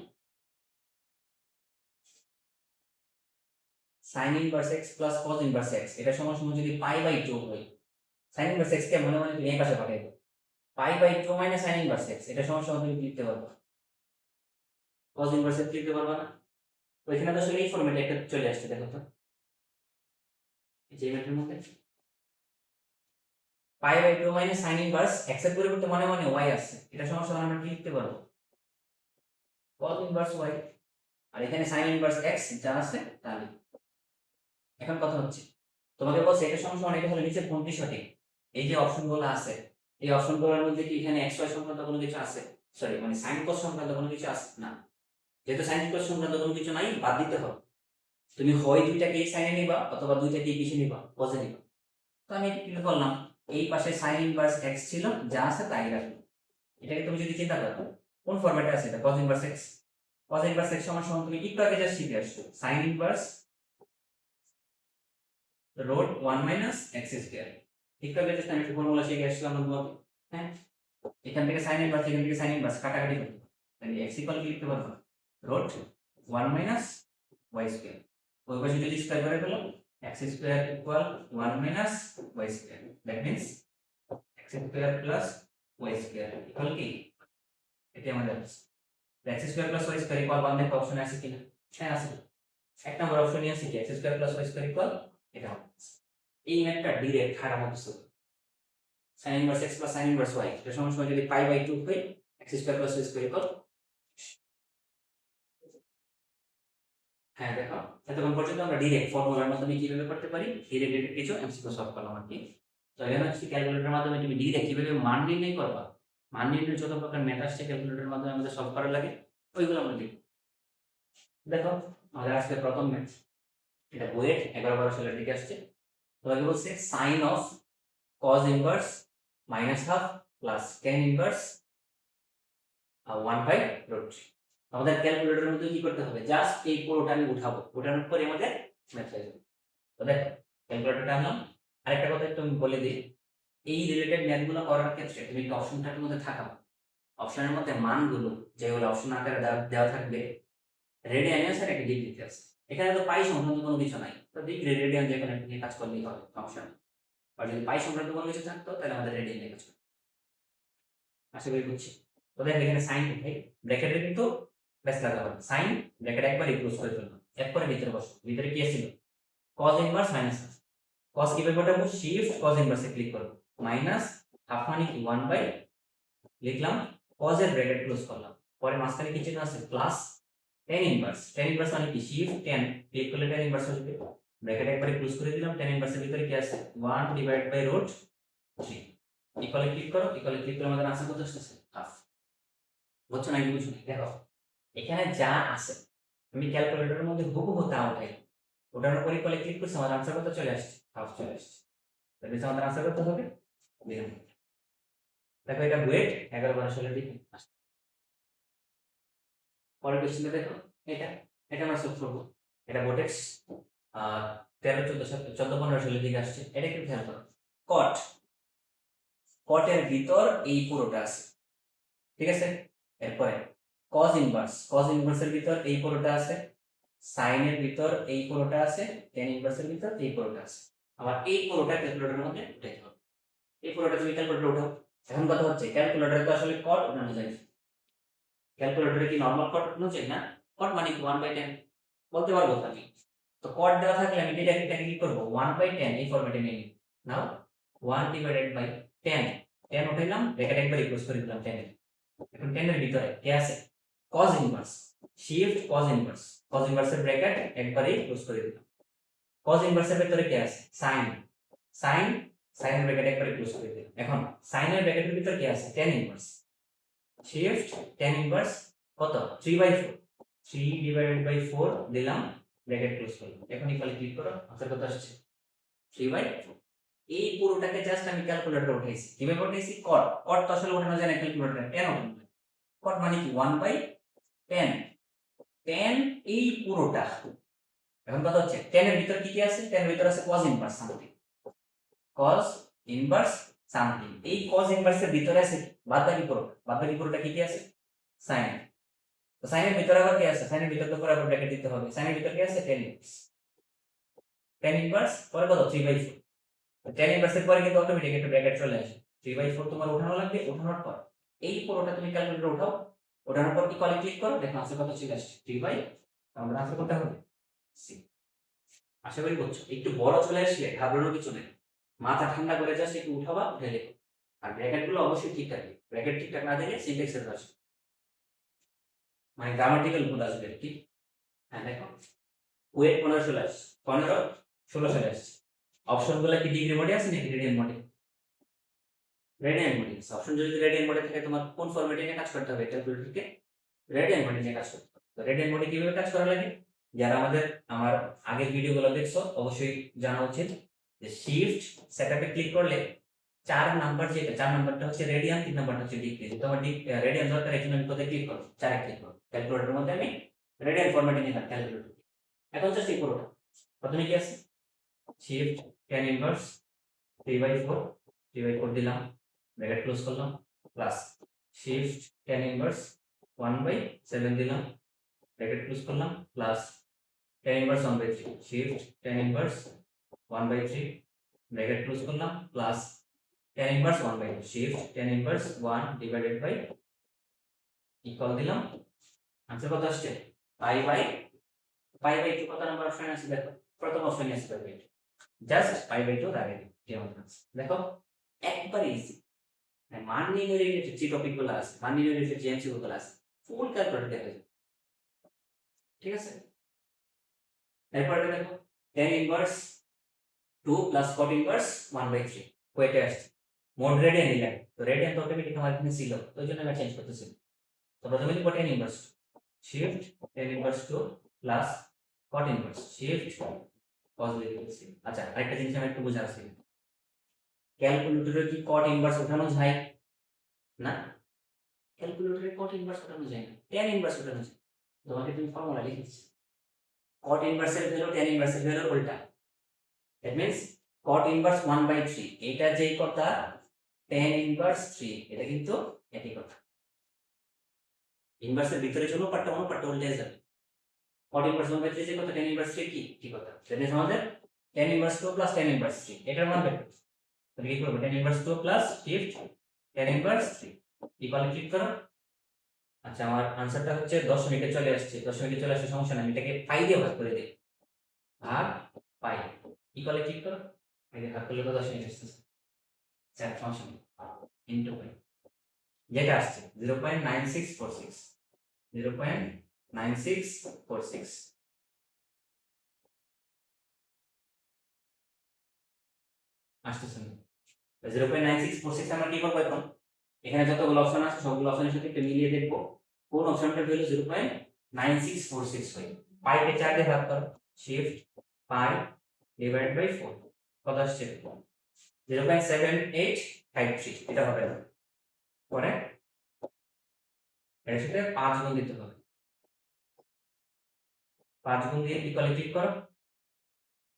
Sign inverse x plus cos inverse x, এটা সমান সমান যদি পাই বাই 2 হয়, সাইন ইনভার্স এক্স কে মনে মনে তুমি এই পাশে পাঠাই দাও, pi by 2 minus sine inverse x, এটা সমান সমান তুমি লিখতে পারবে। কস ইনভার্স এক্স লিখতে পারবে না? ওইখানে তো আসলে এই ফর্মেটে একটা চলে আসছে, দেখো তো এই যে ম্যাথের মধ্যে pi by 2 minus sine inverse x এর পরিবর্তে মনে মনে ওয়াই আসছে, এটা সমান সমান আমরা কি লিখতে পারবো? Cos inverse Y. আর এখানে সাইন ইনভার্স এক্স যা আছে তা লিখবো। এখন কথা হচ্ছে, তোমাকে বলছে এটা সমান সমান, এটা হলো নিচের কোনটি সঠিক? এই যে অপশনগুলো আছে, এই অপশনগুলোর মধ্যে কি এখানে এক্স ওয়াই সংক্রান্ত কোনো কিছু আছে? সরি, মানে সাইন কস সংক্রান্ত কোনো কিছু আছে না। যেহেতু সাইন কস সংক্রান্ত কোনো কিছু নাই, বাদ দিতে হবে। তুমি হয় দুইটাকে সাইনে নিবা অথবা দুইটাকে কিসে নিবা? কসে নিবা। তো আমি কি করলাম, এই পাশে সাইন ইনভার্স এক্স ছিল, যা আছে তাই রাখলাম। এটাকে তুমি যদি চিন্তা করো কোন ফরম্যাটে আছে, এটা cos inverse x. Cos inverse x সমান সমান তুমি একটু আগে জাস্ট শিখে আসছো, sign inverse road 1 minus x square. একটু আগে জাস্ট আমি একটা ফর্মুলা শিখে আসলাম তোমাকে। হ্যাঁ, এখান থেকে sin ইনভার্স, এখান থেকে sin ইনভার্স কাটাকাটি করতে হবে। তাহলে x ইকুয়াল কি লিখতে পারবো, রুট 1 মাইনাস y স্কয়ার। ওই পাশে যদি স্কয়ার করে ফেলো, x square equal 1 minus y square. That means x square plus y square equal কি, এটা আমাদের আছে। x square plus y square equal 1 দেখো অপশনে আছে কিনা, হ্যাঁ আছে। এক নম্বর অপশনে আছে কি, x square plus y square equal এটা হবে। এই ম্যাথটা ডাইরেক্ট খারাপ হচ্ছে, sin inverse x plus sin inverse y এর সমান সমান যদি পাই বাই 2 হয়, x square plus y square equal, হ্যাঁ দেখো এতক্ষণ পর্যন্ত আমরা ডাইরেক্ট ফর্মুলার মাধ্যমে কিভাবে করতে পারি, ডাইরেক্ট কিছু এমসিকিউ সলভ করলাম আর কি। তো এখানে হচ্ছে ক্যালকুলেটরের মাধ্যমে তুমি ডাইরেক্ট কিভাবে মান নির্ণয় করবা, মান নির্ণয়ের যত প্রকার ম্যাথ আসছে ক্যালকুলেটরের মাধ্যমে আমাদের সলভ করা লাগে, ওইগুলো আমরা দেখব। দেখো আমাদের আজকে প্রথম ম্যাথ, এটা বইয়ের 11-12 সালের দিকে আসছে। তো আগে বলছে sine of cos inverse minus half plus tan inverse 1/√3। আমাদের ক্যালকুলেটরের মধ্যে কি করতে হবে, জাস্ট এই পুরোটা আমি উঠাবো, উঠানোর পরে আমাদের ম্যাথ হয়ে যাবে। তো দেখো ক্যালকুলেটরটা আনলাম। আরেকটা কথা একটু আমি বলে দিই, এই রিলেটেড ম্যাথগুলো করার ক্ষেত্রে তুমি একটা অপশনটার মধ্যে থাকাবো, অপশনের মধ্যে মানগুলো যেগুলো অপশন আকারে দেওয়া থাকবে, রেডিয়ানে আছে আর একটা ডিগ্রিতে আছে। এখানে তো পাই সংক্রান্ত কোনো কিছু নাই, তো ডিগ্রি রেডিয়ান যে কোনো একটা নিয়ে কাজ করলেই হবে, সমস্যা নেই। আর যদি পাই সংক্রান্ত কোনো কিছু থাকতো তাহলে আমাদের রেডিয়ান নিয়ে কাজ করতে, আশা করি বুঝছি। তো দেখো এখানে সাইন উঠাই, ব্র্যাকেটে কিন্তু ব্যাস লাগাবো, সাইন ব্র্যাকেট একবারই ক্লোজ করে ফেললাম, এরপরে ভিতরে বসো, ভিতরে কি ছিল, cos inverse minus half. cos কিভাবে বসাবো, শিফট cos ইনভার্সে ক্লিক করব, মাইনাস হাফ মানে কি 1 বাই, লিখলাম cos এর ব্র্যাকেট ক্লোজ করলাম, পরে মাঝখানে কি চিহ্ন আছে plus tan inverse, tan inverse মানে কি শিফট tan ক্লিক করলে tan ইনভার্স আসবে, ব্র্যাকেট একবারে ক্লোজ করে দিলাম, tan ইনভার্সের ভিতরে কি আছে 1 ডিভাইড বাই রুট 3, ইকুয়ালে ক্লিক করো, ইকুয়ালে ক্লিক করে আমাদের আনসার কত আসছে হাফ। বুঝছো নাকি বুঝছো না, দেখো এখানে যা আছে আমি ক্যালকুলেটরের মধ্যে হুবহু তা উঠাই, ওঠানোর পরে ইকুয়ালে ক্লিক করছি, আমার আনসার কত চলে আসছে, হাফ চলে আসছে। তাহলে আমাদের আনসার কত হবে, দেখো এটা বুয়েট 11-12 সালের দিকে আসছে। পরের কোশ্চেনটা দেখো, এটা এটা আমরা সলভ করবো, এটা বোটেক্স 13-14 সালের দিকে আসছে। এটা একটু খেয়াল করো, কট, কটের ভিতর এই পুরোটা আছে, ঠিক আছে। এরপরে cos ইনভার্স, cos ইনভার্সের ভিতর এই পুরোটা আছে, sin এর ভিতর এই পুরোটা আছে, tan ইনভার্সের ভিতর এই পুরোটা আছে। আবার এই পুরোটা ক্যালকুলেটরের মধ্যে উঠাইতে হবে, এই পুরোটা তুমি ক্যালকুলেটরে উঠাও। এখন কথা হচ্ছে ক্যালকুলেটরে তো আসলে কট উঠানো যায়, ক্যালকুলেটরে কি নরমাল কট উঠানো যায় না, কট মানে কি 1/10 বলতে পারবো আমি। তো কট দেওয়া থাকলে আমি এটাকে কি করব, 1/10 এই ফরম্যাটে নিয়ে নিব। নাও 1 ডিভাইডেড বাই 10, 10 উঠাইলাম, ব্র্যাকেট একবার ক্লোজ করে দিলাম 10 এর। এখন 10 এর ভিতরে কি আছে, cos inverse, shift cos inverse, cos ইনভার্সের ব্র্যাকেট একবারই ক্লোজ করে দিলাম। cos ইনভার্সের ভিতরে কি আছে sin, sin sin এর ব্র্যাকেট একবারে ক্লোজ করে দিলাম। এখন sin এর ব্র্যাকেটের ভিতর কি আছে tan inverse, shift tan inverse কত 3/4, 3 ডিভাইডেড বাই 4 দিলাম, ব্র্যাকেট ক্লোজ করলাম। এখন ইকুয়ালি ক্লিক করো, আনসার কত আসছে 3/4। এই পুরোটাকে জাস্ট আমি ক্যালকুলেটরে উঠাইছি, কিভাবে উঠাইছি, কট, কট তো আসলে উঠানো যায় না ক্যালকুলেটরে, tan উঠানো যায়। কট মানে কি 1/10, 10 এই পুরোটা। এখন কথা হচ্ছে 10 এর ভিতর কি কি আছে, 10 এর ভিতর আছে cos inverse something, cos inverse something, এই cos ইনভার্স এর ভিতরে আছে বাদবাকি পুরোটা, বাদবাকি পুরোটা কি কি আছে sin। তো sin এর ভিতরে আবার কি আছে, sin এর ভিতর তো পরে আবার ব্র্যাকেট দিতে হবে, sin এর ভিতর কি আছে tan ইনভার্স, tan ইনভার্স পরে কত 3/4, tan ইনভার্স এর পরে কিন্তু অটোমেটিক একটা ব্র্যাকেট চলে আসে, 3/4 তোমার উঠানো লাগবে, উঠানোর পর এই পুরোটা তুমি ক্যালকুলেটরে উঠাও, ওঠানোর পর ইকুয়ালি ক্লিক করো, দেখো আনসার কত চলে আসছে 3/, আমাদের আনসার কত হবে c। আশা করি বুঝছো, একটু বড় চলে আসলে ঘাবড়ানোর কিছু নেই, মাথা ঠান্ডা করে জাস্ট একটু উঠাবা, উঠে লেখো। আর ব্র্যাকেট গুলো অবশ্যই ঠিক থাকবে, ব্র্যাকেট ঠিকঠাক না দিলে সিনট্যাক্স এরর আসবে, মানে গ্রামাটিক্যাল ভুল আসবে আর কি। হ্যাঁ দেখো ওয়েট 15 চলে আসছে, 15-16 চলে আসছে। অপশন গুলো কি ডিগ্রি মোডে আছে নাকি রেডিয়ান মোডে, রেডিয়ান মোডে আছে। অপশন যদি রেডিয়ান মোডে থাকে তোমার কোন ফরম্যাটে নিয়ে কাজ করতে হবে, ক্যালকুলেটরকে রেডিয়ান মোডে নিয়ে কাজ করতে হবে। তো রেডিয়ান মোডে কিভাবে কাজ করা লাগে, যারা আমার আগের ভিডিওগুলো দেখছো অবশ্যই জানা উচিত যে শিফট সেটআপে ক্লিক করলে 4 নাম্বার, যেটা 4 নাম্বারটা হচ্ছে রেডিয়ান, 3 নাম্বারটা হচ্ছে ডিগ্রি। তোমার রেডিয়ান দরকার, এখানে আমি কোথায় ক্লিক করব, 4 এ ক্লিক করব, ক্যালকুলেটরের মধ্যে আমি রেডিয়ান ফরম্যাটে নিয়ে ক্যালকুলেটর। এখন জাস্ট এই পুরোটা প্রথমে কি আছে, শিফট tan ইনভার্স 3/4, 3/4 দিলাম, ব্র্যাকেট ক্লোজ করলাম, প্লাস শিফট tan ইনভার্স 1/7 দিলাম, ব্র্যাকেট ক্লোজ করলাম, plus tan inverse 1/3 shift tan inverse 1/3 bracket close করলাম, plus tan inverse 1/2 shift tan inverse 1 divided by equal দিলাম। আনসার কত আসছে? পাই বাই 2 কত number option আছে দেখো, প্রথম অপশনে আছে pi by 2, just pi by 2 দাঁড়িয়ে দিই এই আমাদের আছে। দেখো একবার ইজি, মান নির্ণয় রিলেটেড যে টপিক গুলো আছে, মান নির্ণয় রিলেটেড যে এমসিকিউ গুলো আছে, ফুল ক্যালকুলেটর দেখা যায়। ঠিক আছে, এরপরে দেখো tan inverse 2 plus cot inverse 1/3 কোয়েটে আসছে, মোড রেডিয়ান নিলাম, তো রেডিয়ান তো অটোমেটিক আমার এখানে ছিল, তো ওই জন্য আমি চেঞ্জ করতেছি। তো প্রথমে লিখব tan inverse shift tan inverse 2 plus cot inverse shift cos লিখে দিয়েছি। আচ্ছা, আরেকটা জিনিস আমি একটু বোঝার আছে, ক্যালকুলেটরে কি cot ইনভার্স ওঠানো যায়? না, ক্যালকুলেটরে cot ইনভার্স ওঠানো যায় না, tan ইনভার্স ওঠানো যায়। তোমাকে তুমি ফর্মুলা লিখে দিচ্ছি, cot ইনভার্সের ভ্যালু tan ইনভার্সের ভ্যালু উল্টা, দ্যাট মিন্স cot ইনভার্স 1/3 এটা যেই কথা, tan ইনভার্স 3 এটা কিন্তু একই কথা। ইনভার্সের ভিতরে চলো পার্টটা উল্টে যাবে। cot ইনভার্স 1/3 যে কথা, tan ইনভার্স 3 কি কথা, দ্যাট মিন্স আমাদের tan inverse 2 plus tan inverse 3 এটার মান বের করতে, তাহলে কি করব, tan inverse 2 plus shift tan inverse 3 equal click করো। আচ্ছা, আমার আনসারটা হচ্ছে দশমিকে চলে আসছে, দশমিকে চলে আসছে সমস্যা নাই, আমি এটাকে পাই দিয়ে ভাগ করে দিই, ভাগ পাই ইকুয়াল ক্লিক করো, পাই দিয়ে ভাগ করলে তো দশমিক আসছে, স্যার সমস্যা নেই, ইনটু পাই যেটা আসছে 0.9646 0.9646 আসতেছে না। 0.9646 আমরা কি করবো এখন, এখানে যতগুলো অপশন আছে সবগুলো অপশনের সাথে একটু মিলিয়ে দেখবো কোন অপশনটা ভ্যালু 0.9646 হয়। পাইকে 4 দিয়ে ভাগ করো, শিফট পাই ডিভাইড বাই 4 কত আসছে, 0.7853 এটা হবে না, পরে এর সাথে 5 গুণ দিতে হবে, 5 গুণ দিয়ে ইকুয়ালি ক্লিক করো,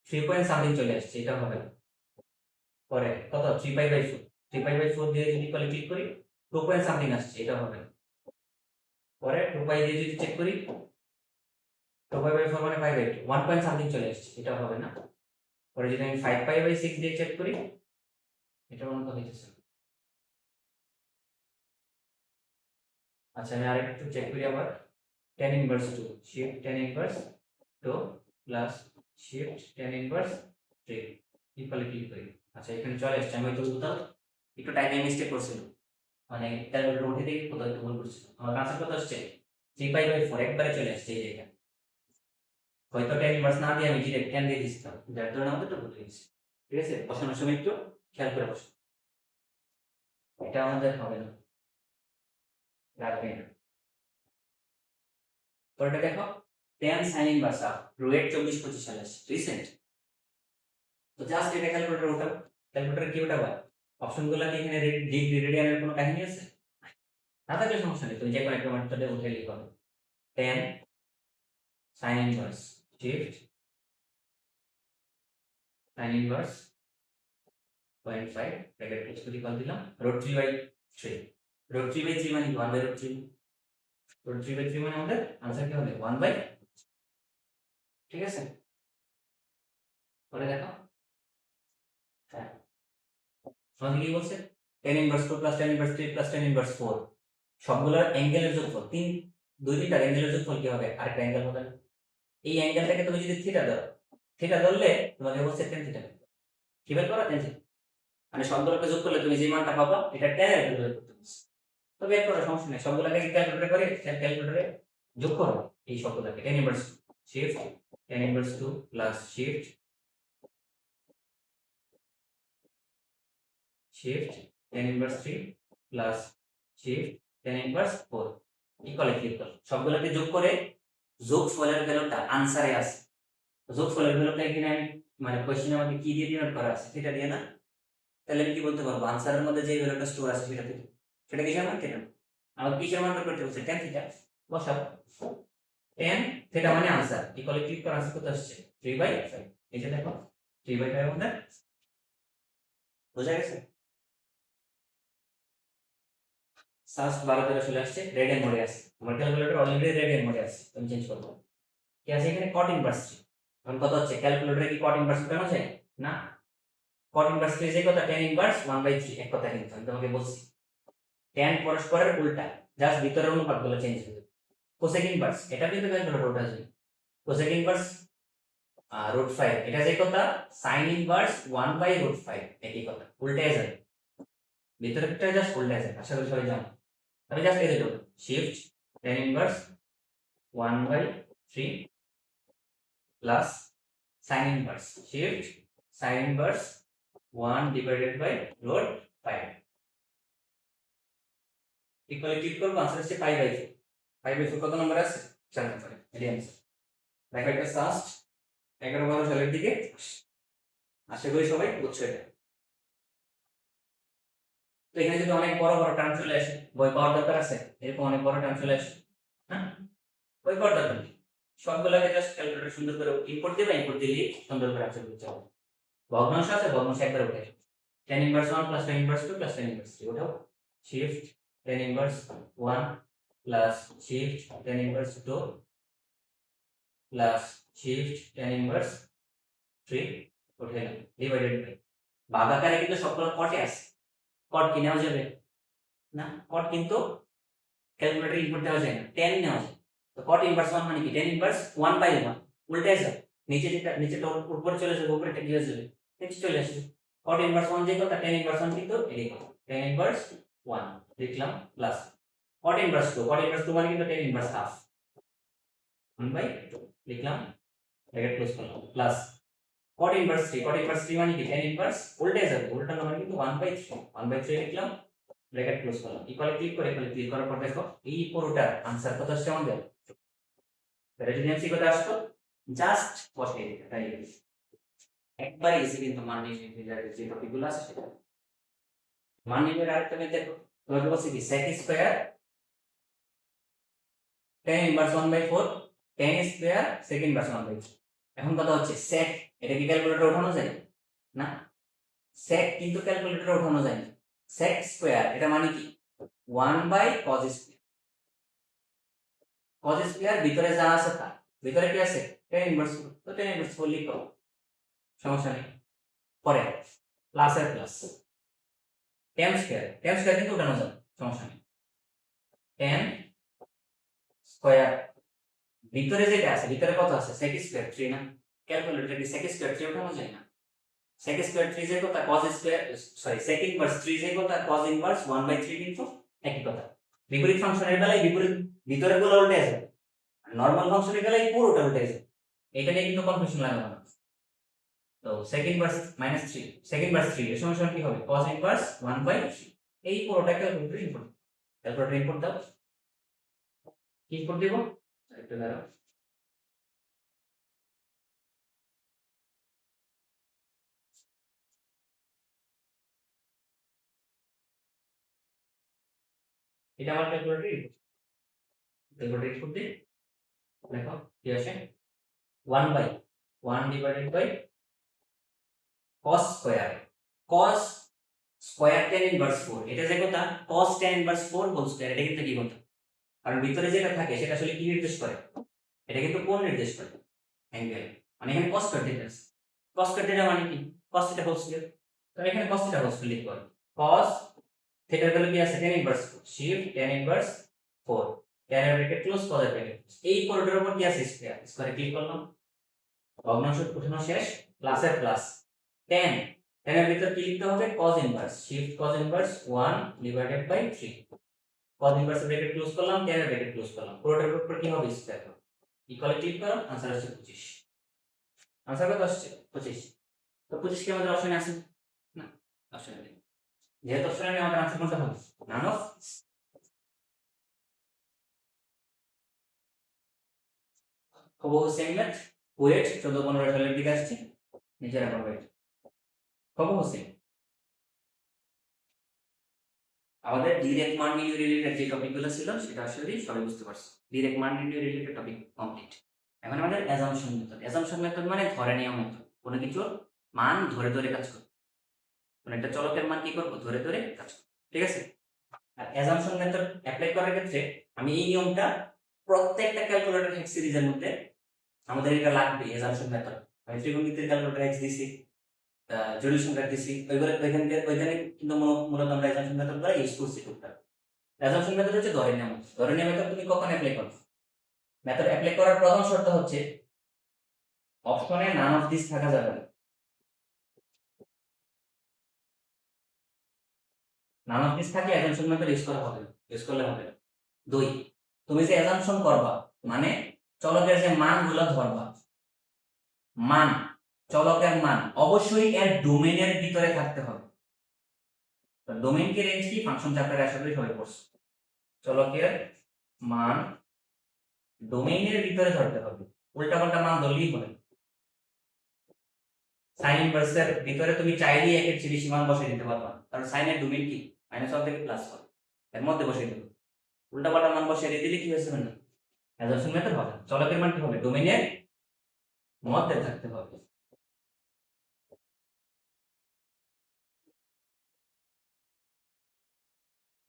3 পয়েন্ট সামথিং চলে আসছে, এটা হবে না, পরে কত 3 পাই বাই 4, 3 পাই বাই 4 দিয়ে যদি ইকুয়ালি ক্লিক করি 2 পয়েন্ট সামথিং আসছে, এটা হবে না, পরে 2 পাই দিয়ে যদি চেক করি 2 পাই বাই 4 মানে 5 বাই 2, 1 পয়েন্ট সামথিং চলে আসছে, এটা হবে না, পরে যদি আমি 5 পাই বাই 6 দিয়ে চেক করি এটা মনে তো হইতেছে না। আচ্ছা, আমি আরেকটু চেক করি আবার, tan inverse 2 shift tan inverse 2 plus shift tan inverse 3 equally click করি। আচ্ছা, এখানে চলে আসছে, আমি হয়তো কোথাও একটু টাইপিং মিস্টেক করছিল, মানে ক্যালকুলেটর উঠে দিয়ে কোথাও একটু ভুল করছিল, আমার আনসার কত আসছে 3 পাই বাই 4 একবারে চলে আসছে এই জায়গা, হয়তো tan ইনভার্স না দিয়ে আমি ডিরেক্ট tan দিয়ে দিছিলাম, যার কারণে আমাদের একটু ভুল হয়ে গেছে। ঠিক আছে, বসানোর সময় একটু খেয়াল করে বসো, এটা আমাদের হবে না, রাখবেন না। পরেরটা দেখো, tan sin inverse of RUET 24-25 সালে আসছে রিসেন্ট, তো জাস্ট এটা ক্যালকুলেটর উঠাও, ক্যালকুলেটর কি উঠাবা, অপশনগুলো কি এখানে ডিগ্রি রেডিয়ানের কোনো কাহিনী আছে, না থাকলে সমস্যা নেই, তুমি যে কোনো একটা মেথডে উঠে লিখো, tan sin inverse shift sin inverse 0.5 bracket close করে ইকুয়াল দিলাম √3/3, √3/3 মানে 1/√3, √3/3 মানে আমাদের आंसर কি হবে 1/, ঠিক আছে, পরে দেখো, হ্যাঁ আমাদের কি বলছে, tan inverse 2 plus tan inverse 3 plus tan inverse 4 সবগুলোর অ্যাঙ্গেলের যোগফল, দুইটার অ্যাঙ্গেলের যোগফল কি হবে, আরেকটা অ্যাঙ্গেল হবে না, এই অ্যাঙ্গেলটাকে তুমি যদি থিটা দাও, থিটা ধরলে তোমাকে বলছে tan থিটা, কি বের করো tan থিটা, মানে সবগুলোকে যোগ করলে তুমি যে মানটা পাবা এটা tan এর ভ্যালু বের করতে বলছে, তো বের করার সমস্যা নেই, সবগুলোকে ক্যালকুলেটরে করে ক্যালকুলেটরে যোগ করো এই সবগুলোকে, tan inverse shift tan inverse 2 plus shift tan inverse 3 plus shift tan inverse 4 equally click করো, সবগুলোকে যোগ করে যোগফলের ভ্যালুটা আনসারে আছে, যোগফলের ভ্যালুটা এখানে আমি মানে কোশ্চেনে আমাকে কি দিয়ে ডিনোট করা আছে সেটা দিয়ে না, তাহলে আমি কি বলতে পারবো আনসারের মধ্যে যে ভ্যালুটা স্টোর আছে সেটা থেকে, সেটা কিসের মান থিটা, আমার কিসের মান বের করতে বলছে tan থিটা, বসাও tan থিটা মানে আনসার, ইকুয়ালি ক্লিক করে আনসার কত আসছে 3/5, এটা দেখো 3/5 এর মধ্যে বোঝা গেছে। সাস্ট 12 13 চলে আসছে, রেডিয়ান মোডে আছে। আমার ক্যালকুলেটর অলরেডি রেডিয়ান মোডে আছে, আমি চেঞ্জ করব। কি আছে এখানে? cot inverse 3। এখন কথা হচ্ছে ক্যালকুলেটরে কি cot ইনভার্স উঠানো যায়? না। cot ইনভার্স 3 যে কথা tan ইনভার্স 1/3 এক কথা, কিন্তু আমি তোমাকে বলছি tan পরস্পরের উল্টা, জাস্ট ভিতরের অনুপাতগুলো চেঞ্জ হয়ে যাবে। কোসেক ইনভার্স এটা কিন্তু ক্যালকুলেটরে উঠা যায়। কোসেক ইনভার্স √5 এটা যে কথা sin ইনভার্স 1/√5 একই কথা, উল্টায় যাবে। ভিতরেরটা জাস্ট উল্টায় যাবে, আশা করি সবাই জানো। আমি জাস্ট এই দুটো shift tan inverse 1/3 plus sin inverse shift sin inverse 1/√5 equally click করব, আনসার হচ্ছে π/4। π/4 কত নম্বর আছে? 4 নম্বরে, এটাই आंसर। দেখো এটা জাস্ট 11-12 সালের দিকে, আশা করি সবাই বুঝছো এটা। তো এখানে যদি অনেক বড় বড় টার্ম চলে আসে, বই পাওয়ার দরকার আছে, এরকম অনেক বড় টার্ম চলে আসে, হ্যাঁ বই পাওয়ার দরকার নেই, সবগুলোকে জাস্ট ক্যালকুলেটর সুন্দর করে ইম্পোর্ট দিবে, ইম্পোর্ট দিলেই সুন্দর করে আনসার করতে হবে। ভগ্নাংশ আছে, ভগ্নাংশ একবার উঠে tan inverse 1 plus tan inverse 2 plus tan inverse 3 ওঠাও, shift tan inverse 1 plus shift tan inverse 2 plus shift tan inverse 3 উঠাইলাম, ডিভাইডেড বাই, ভাগাকারে কিন্তু সবগুলো কটে আছে, কট কি নেওয়া যাবে না, কট কিন্তু ক্যালকুলেটর ইনপুট দেওয়া যায় না, tan নেওয়া যায়। তো cot ইনভার্স 1 মানে কি? tan ইনভার্স 1/1 উল্টে যাবে, নিচেটা উপরে চলে যাবে, উপরেটা কি হয়ে যাবে? নিচে চলে আসবে। cot ইনভার্স 1 যে কথা, tan ইনভার্স 1 কিন্তু এই কথা, tan ইনভার্স 1 লিখলাম প্লাস cot ইনভার্স 2 মানে কিন্তু tan ইনভার্স হাফ 1/2 লিখলাম, ব্র্যাকেট ক্লোজ করলাম, প্লাস cot ইনভার্স 3 মানে কি? tan ইনভার্স উল্টে যাবে, উল্টানো মানে কিন্তু 1/3 লিখলাম, ব্র্যাকেট ক্লোজ করলাম, ইকুয়ালি ক্লিক করার পর দেখো এই পুরোটার आंसर কত আসছে আমাদের। রেজিডেন্সি কত আসতো? জাস্ট বসিয়ে দিতে, তাই একবারে ইজি কিন্তু মান নির্ণয়ের যে টপিকগুলো আছে সেটা। মান নির্ণয়ের আরেকটা মেথড দেখো, তোমাকে বলছি কি sec square tan inverse 1/4 tan square sec inverse 1/4। এখন কথা হচ্ছে sec এটা কি ক্যালকুলেটরে ওঠানো যায়? না, sec কিন্তু ক্যালকুলেটরে ওঠানো যায় না। sec স্কয়ার এটা মানে কি? 1/cos স্কয়ার, cos স্কয়ার ভিতরে যা আছে তা, ভিতরে কি আছে? tan ইনভার্স 4, তো tan ইনভার্স 4 লিখো, সমস্যা নেই। পরে প্লাস আর প্লাস tan স্কয়ার কিন্তু উঠানো যাবে, সমস্যা নেই। tan স্কয়ার ভিতরে যেটা আছে, ভিতরে কত আছে? sec স্কয়ার 3 না, ক্যালকুলেটরে কি sec স্কয়ার 3 উঠানো যায় না? sec স্কয়ার 3 যে কথা, cos স্কয়ার sec ইনভার্স 3 যে কথা, cos ইনভার্স 1/3 কিন্তু একই কথা। বিপরীত ফাংশনের বেলায় বিপরীত ভিতরের গুলো উল্টে যাবে, নরমাল ফাংশনের বেলায় পুরোটা উল্টে যাবে, এটা নিয়ে কিন্তু কনফিউশন লাগানো না। তো sec ইনভার্স -3 sec ইনভার্স 3 এর সমান কি হবে? cos ইনভার্স 1/3, এই পুরোটা ক্যালকুলেটর ইনপুট দাও, কি ইনপুট দেব একটু দাঁড়াও, এটা আমার ক্যালকুলেটর ইনপুট দিই, দেখো কি আসে 1/1 divided by cos square, cos square tan inverse 4 এটা যে কথা, cos tan inverse 4 whole square, এটা কিন্তু কি কথা, কারণ ভিতরে যেটা থাকে সেটা আসলে কি নির্দেশ করে? এটা কিন্তু কোণ নির্দেশ করে, অ্যাঙ্গেল, মানে এখানে cos থিটা আছে, cos থিটা মানে কি? cos থিটা হোল স্কয়ার, তো এখানে cos থিটা হোল স্কয়ার লিখব, cos থিটার ভ্যালু কি আছে? tan inverse 4 shift tan inverse 4, tan এর ব্র্যাকেট ক্লোজ, cos এর ব্র্যাকেট ক্লোজ, এই পুরোটার উপর কি আছে? স্কয়ার, স্কয়ারে ক্লিক করলাম, ভগ্নাংশ উঠানো শেষ, প্লাস এর প্লাস tan, tan এর ভিতর কি লিখতে হবে? cos inverse shift cos inverse 1 divided by 3, cos inverse bracket close করলাম, tan এর ব্র্যাকেট ক্লোজ করলাম, পুরোটার উপর কি হবে? স্কয়ার হবে, ইকুয়ালি ক্লিক করো, आंसर আসছে 25। आंसर কত আসছে? 25। তো 25 কি আমাদের অপশনে আছে? না, অপশনে নেই, যেহেতু অপশনে নেই আমাদের आंसर কোনটা হবে? None of. হুবহু সেম ম্যাথ, ওয়েট 14-15 সালের দিকে আসছে, নিজেরা করবে, হুবহু সেম। আমাদের ডিরেক্ট মান নির্ণয় রিলেটেড যে টপিকগুলো ছিল সেটা আসলে সবাই বুঝতে পারছো, ডিরেক্ট মান নির্ণয় রিলেটেড টপিক কমপ্লিট। এখন আমাদের অ্যাজাম্পশন মেথড মানে ধরে নেওয়া মেথড, কোনো কিছুর মান ধরে ধরে কাজ করব, কোনো একটা চলকের মান কি করব? ধরে ধরে কাজ করব, ঠিক আছে। আর অ্যাজাম্পশন মেথড অ্যাপ্লাই করার ক্ষেত্রে আমি এই নিয়মটা প্রত্যেকটা ক্যালকুলেটর হেক্স সিরিজের মধ্যে আমাদের এটা লাগবে। অ্যাজাম্পশন মেথড আমি ত্রিকোণমিতির ক্যালকুলেটর হেক্স দিছি, জটিল সংখ্যা দিছি, ওইখানে কিন্তু মূলত আমরা অ্যাজাম্পশন মেথড দ্বারা ইউজ করছি টুকটাক। অ্যাজাম্পশন মেথড হচ্ছে ধরে নেওয়া। ধরে নেওয়া মেথড তুমি কখন অ্যাপ্লাই করবে? মেথড অ্যাপ্লাই করার প্রথম শর্ত হচ্ছে অপশনে নান অফ দিস থাকা যাবে না। নান অফ দিস থাকলে অ্যাজাম্পশন মেথড ইউজ করা হবে, ইউজ করলে হবে না। 2, তুমি যে অ্যাজাম্পশন করবা মানে চলকের যে মানগুলো ধরবা, মান চলকের মান অবশ্যই এর ডোমেইনের ভিতরে থাকতে হবে। তো ডোমেইন কি রেঞ্জ কি ফাংশন চ্যাপ্টারে আশা করি সবাই পড়ছে। চলকের মান ডোমেইনের ভিতরে ধরতে হবে, উল্টাপাল্টা মান ধরলেই হবে। সাইন ইনভার্সের ভিতরে তুমি চাইলেই একের চেয়ে বেশি মান বসিয়ে দিতে পারবা, কারণ সাইনের ডোমেইন কি -1 থেকে +1, এর মধ্যে বসিয়ে দেবে। উল্টাপাল্টা মান বসিয়ে দিলে কি হয়েছে না, অ্যাজাম্পশন মেথড হবে। চলকের মান কি হবে, ডোমেইনের মধ্যে থাকতে হবে।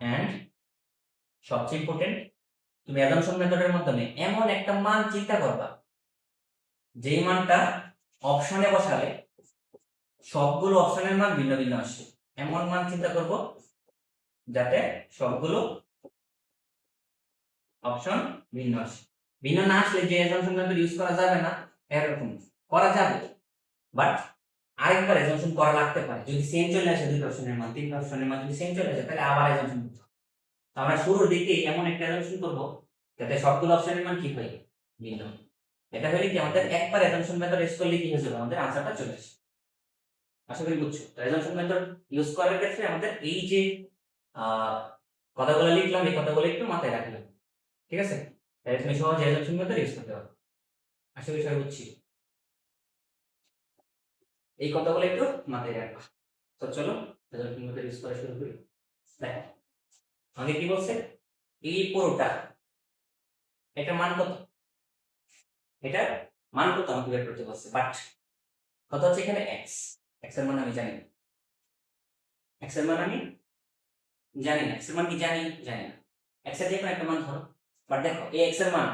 এন্ড সবচেয়ে ইম্পর্টেন্ট, তুমি অ্যাজাম্পশন মেথডের মাধ্যমে এমন একটা মান চিন্তা করবা যেই মানটা অপশনে বসালে সবগুলো অপশনের মান ভিন্ন ভিন্ন আসে। এমন মান চিন্তা করব যাতে সবগুলো অপশন ভিন্ন আসে। ভিন্ন না আসলে যে অ্যাজাম্পশন মেথড ইউজ করা যাবে না এরকম করা যাবে, বাট আরেকবার অ্যাজাম্পশন করা লাগতে পারে। যদি সেম চলে আসে দুটো অপশনের মান, তিনটা অপশনের মান যদি সেম চলে আসে তাহলে আবার অ্যাজাম্পশন করতে হবে। আমরা শুরুর দিকে এমন একটা অ্যাজাম্পশন করব যাতে সবগুলো অপশনের মান কি হয়, ভিন্ন। এটা হলে কি আমাদের একবার অ্যাজাম্পশন মেথড ইউজ করলে কি হয়ে যাবে, আমাদের আনসারটা চলে আসে। আশা করি বুঝছো। তো অ্যাজাম্পশন মেথড ইউজ করার ক্ষেত্রে আমাদের এই যে কথাগুলো লিখলাম এই কথাগুলো একটু মাথায় রাখলাম, ঠিক আছে? তাহলে তুমি সহজে অ্যাজাম্পশন মেথড ইউজ করতে পারবে। আশা করি সবাই বুঝছি। এই কথাগুলো একটু মাথায় রাখবা। তো চলো অ্যাজাম্পশন মেথড ইউজ করা শুরু করি। দেখো আমাকে কি বলছে, এই পুরোটা এটা মান কত, এটা মান কত আমাকে বের করতে বলছে, বাট কত হচ্ছে এখানে x, x এর মান আমি জানি না, x এর মান আমি জানি না, x এর মান কি জানি জানি না, x এর যে কোনো একটা মান ধরো। বাট দেখো এই x এর মান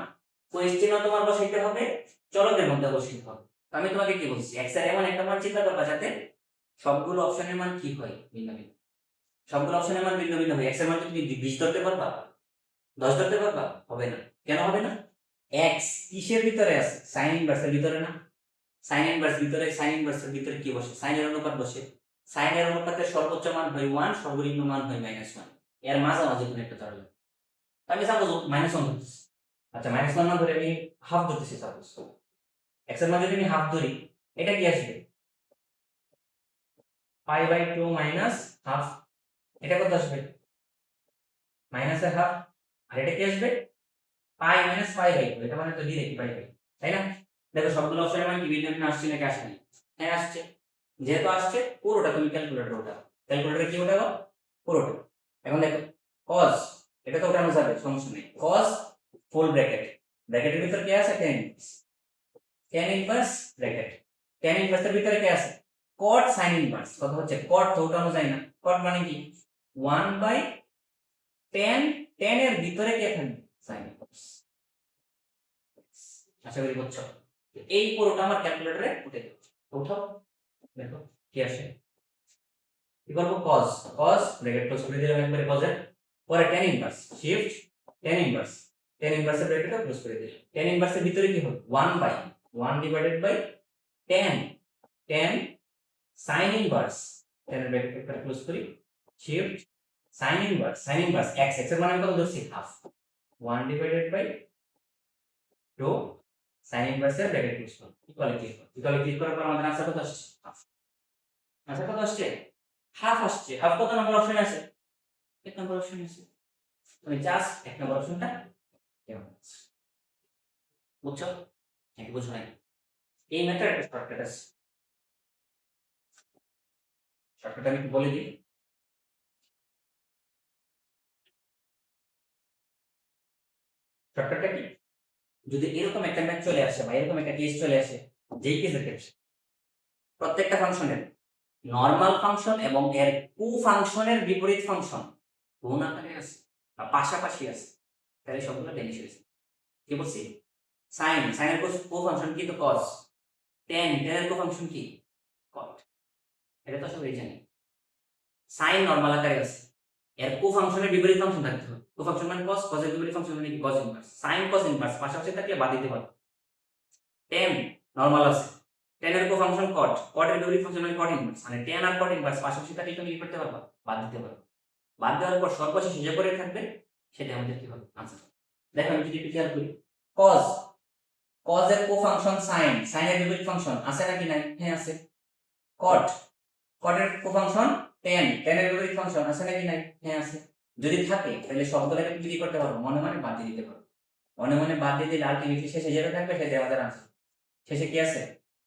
কোয়েশ্চেনও তোমার বসাইতে হবে, চলকের মধ্যে বসাইতে হবে। তো আমি তোমাকে কি বলছি, x এর এমন একটা মান চিন্তা করবা যাতে সবগুলো অপশনের মান কি হয়, ভিন্ন ভিন্ন। সবগুলো অপশনের মান ভিন্ন ভিন্ন হয়। x এর মান তুমি 20 ধরতে পারবা, 10 ধরতে পারবা, হবে না। কেন হবে না? x কিসের ভিতরে আছে, সাইন ইনভার্সের ভিতরে না। সাইন ইনভার্স ভিতরে, সাইন ইনভার্সের ভিতরে কি বসে, সাইনের অনুপাত বসে। সাইনের অনুপাতের সর্বোচ্চ মান হয় 1, সর্বনিম্ন মান হয় -1, এর মাঝামাঝি কোনো একটা ধরলাম। আমি সাপোজ -1 ধরতেছি। আচ্ছা -1 মান ধরে আমি হাফ ধরতেছি সাপোজ। x এর মান যদি আমি হাফ ধরি এটা কি আসবে, π/2 মাইনাস হাফ। এটা কত আসবে, মাইনাস এর হাফ। আর এটা কি আসবে, π - π/2। এটা মানে তো ডিরেক্ট π/2, তাই না? দেখো সবগুলো অপশনের মান কি ভিন্ন ভিন্ন আসছে নাকি আসেনি? হ্যাঁ আসছে। যেহেতু আসছে পুরোটা তুমি ক্যালকুলেটরে উঠাও। ক্যালকুলেটরে কি উঠাবো, পুরোটা। এখন দেখো cos, এটা তো উঠানো যাবে, সমস্যা নেই। cos ফুল ব্র্যাকেট, ব্র্যাকেটের ভিতর কি আছে, tan ইনভার্স ব্র্যাকেট। tan ইনভার্সের ভিতরে কি আছে, cot sin ইনভার্স। কথা হচ্ছে cot তো উঠানো যায় না, cot মানে কি 1/tan, tan এর ভিতরে কি থাকবে, sin ইনভার্স। আশা করি বুঝছো। এই পুরোটা আমার ক্যালকুলেটরে উঠে দেব। উঠাও, দেখো কি আসে। কি করব, cos, cos ব্র্যাকেট ক্লোজ করে দিলাম একবারে cos এর পরে tan inverse, shift tan inverse, tan inverse এর ব্র্যাকেটটা ক্লোজ করে দিলাম। tan ইনভার্স এর ভিতরে কি হবে, 1/1 tan sin ইনভার্স, tan এর ব্র্যাকেটটা ক্লোজ করি, shift sin inverse, x, x এর মান আমি কত ধরছি, হাফ, 1/2 sin ইনভার্স এর ব্র্যাকেট ক্লোজ করব, ইকুয়ালি ক্লিক করার পর আমাদের আনসার কত আসছে, হাফ। আনসার কত আসছে, হাফ আসছে। হাফ কত নম্বর অপশন আছে, 1 নম্বর অপশন আছে। তুমি জাস্ট 1 নম্বর অপশনটা কেমন আছে বুঝছো নাকি বুঝো নাই? এই মেথড একটা শর্টকাট আছে, শর্টকাট আমি একটু বলে দিই। শর্টকাটটা কি, যদি এরকম একটা ম্যাথ চলে আসে বা এরকম একটা কেস চলে আসে, যেই কেসের ক্ষেত্রে প্রত্যেকটা ফাংশনের নরমাল ফাংশন এবং এর কু ফাংশনের বিপরীত ফাংশন গুণ আকারে আছে বা পাশাপাশি আছে, তাহলে সবগুলো টেন এসেছে। কি বলছি? সাইনের কোফাংশন কি? তো কস। টেনের কোফাংশন কি? কট। এটা তো সবাই জানি। সাইন নরমাল আকারে আছে, এর কোফাংশনের বিপরীত ফাংশন থাকতে হবে। কোফাংশন মানে কস, কসের বিপরীত ফাংশন মানে কি? Cos inverse. Sign cos inverse পাশাপাশি থাকলে বাদ দিতে পারো। টেন নরমাল আছে, টেনের কোফাংশন কট, কটের বিপরীত ফাংশন মানে কট ইনভার্স, মানে টেন আর কট ইনভার্স পাশাপাশি থাকলে তুমি কি করতে পারবা? বাদ দিতে পারো। বাদ দেওয়ার পর সর্বশেষে যে করে থাকবে সেটা আমাদের কি হবে? আনসার। দেখো আমি যদি একটু খেয়াল করি, কস, কজের কোফাংশন সাইন, সাইনের বিপরীত ফাংশন আছে নাকি নাই? হ্যাঁ আছে। কট, কটের কোফাংশন টেন, টেনের বিপরীত ফাংশন আছে নাকি নাই? হ্যাঁ আছে। যদি থাকে তাহলে সবগুলোকে তুমি কি করতে পারো? মনে মনে বাদ দিয়ে দিতে পারো। মনে মনে বাদ দিয়ে দিলে আলটিমেটলি শেষে যেটা থাকবে সেটাই আমাদের আনসার। শেষে কি আছে?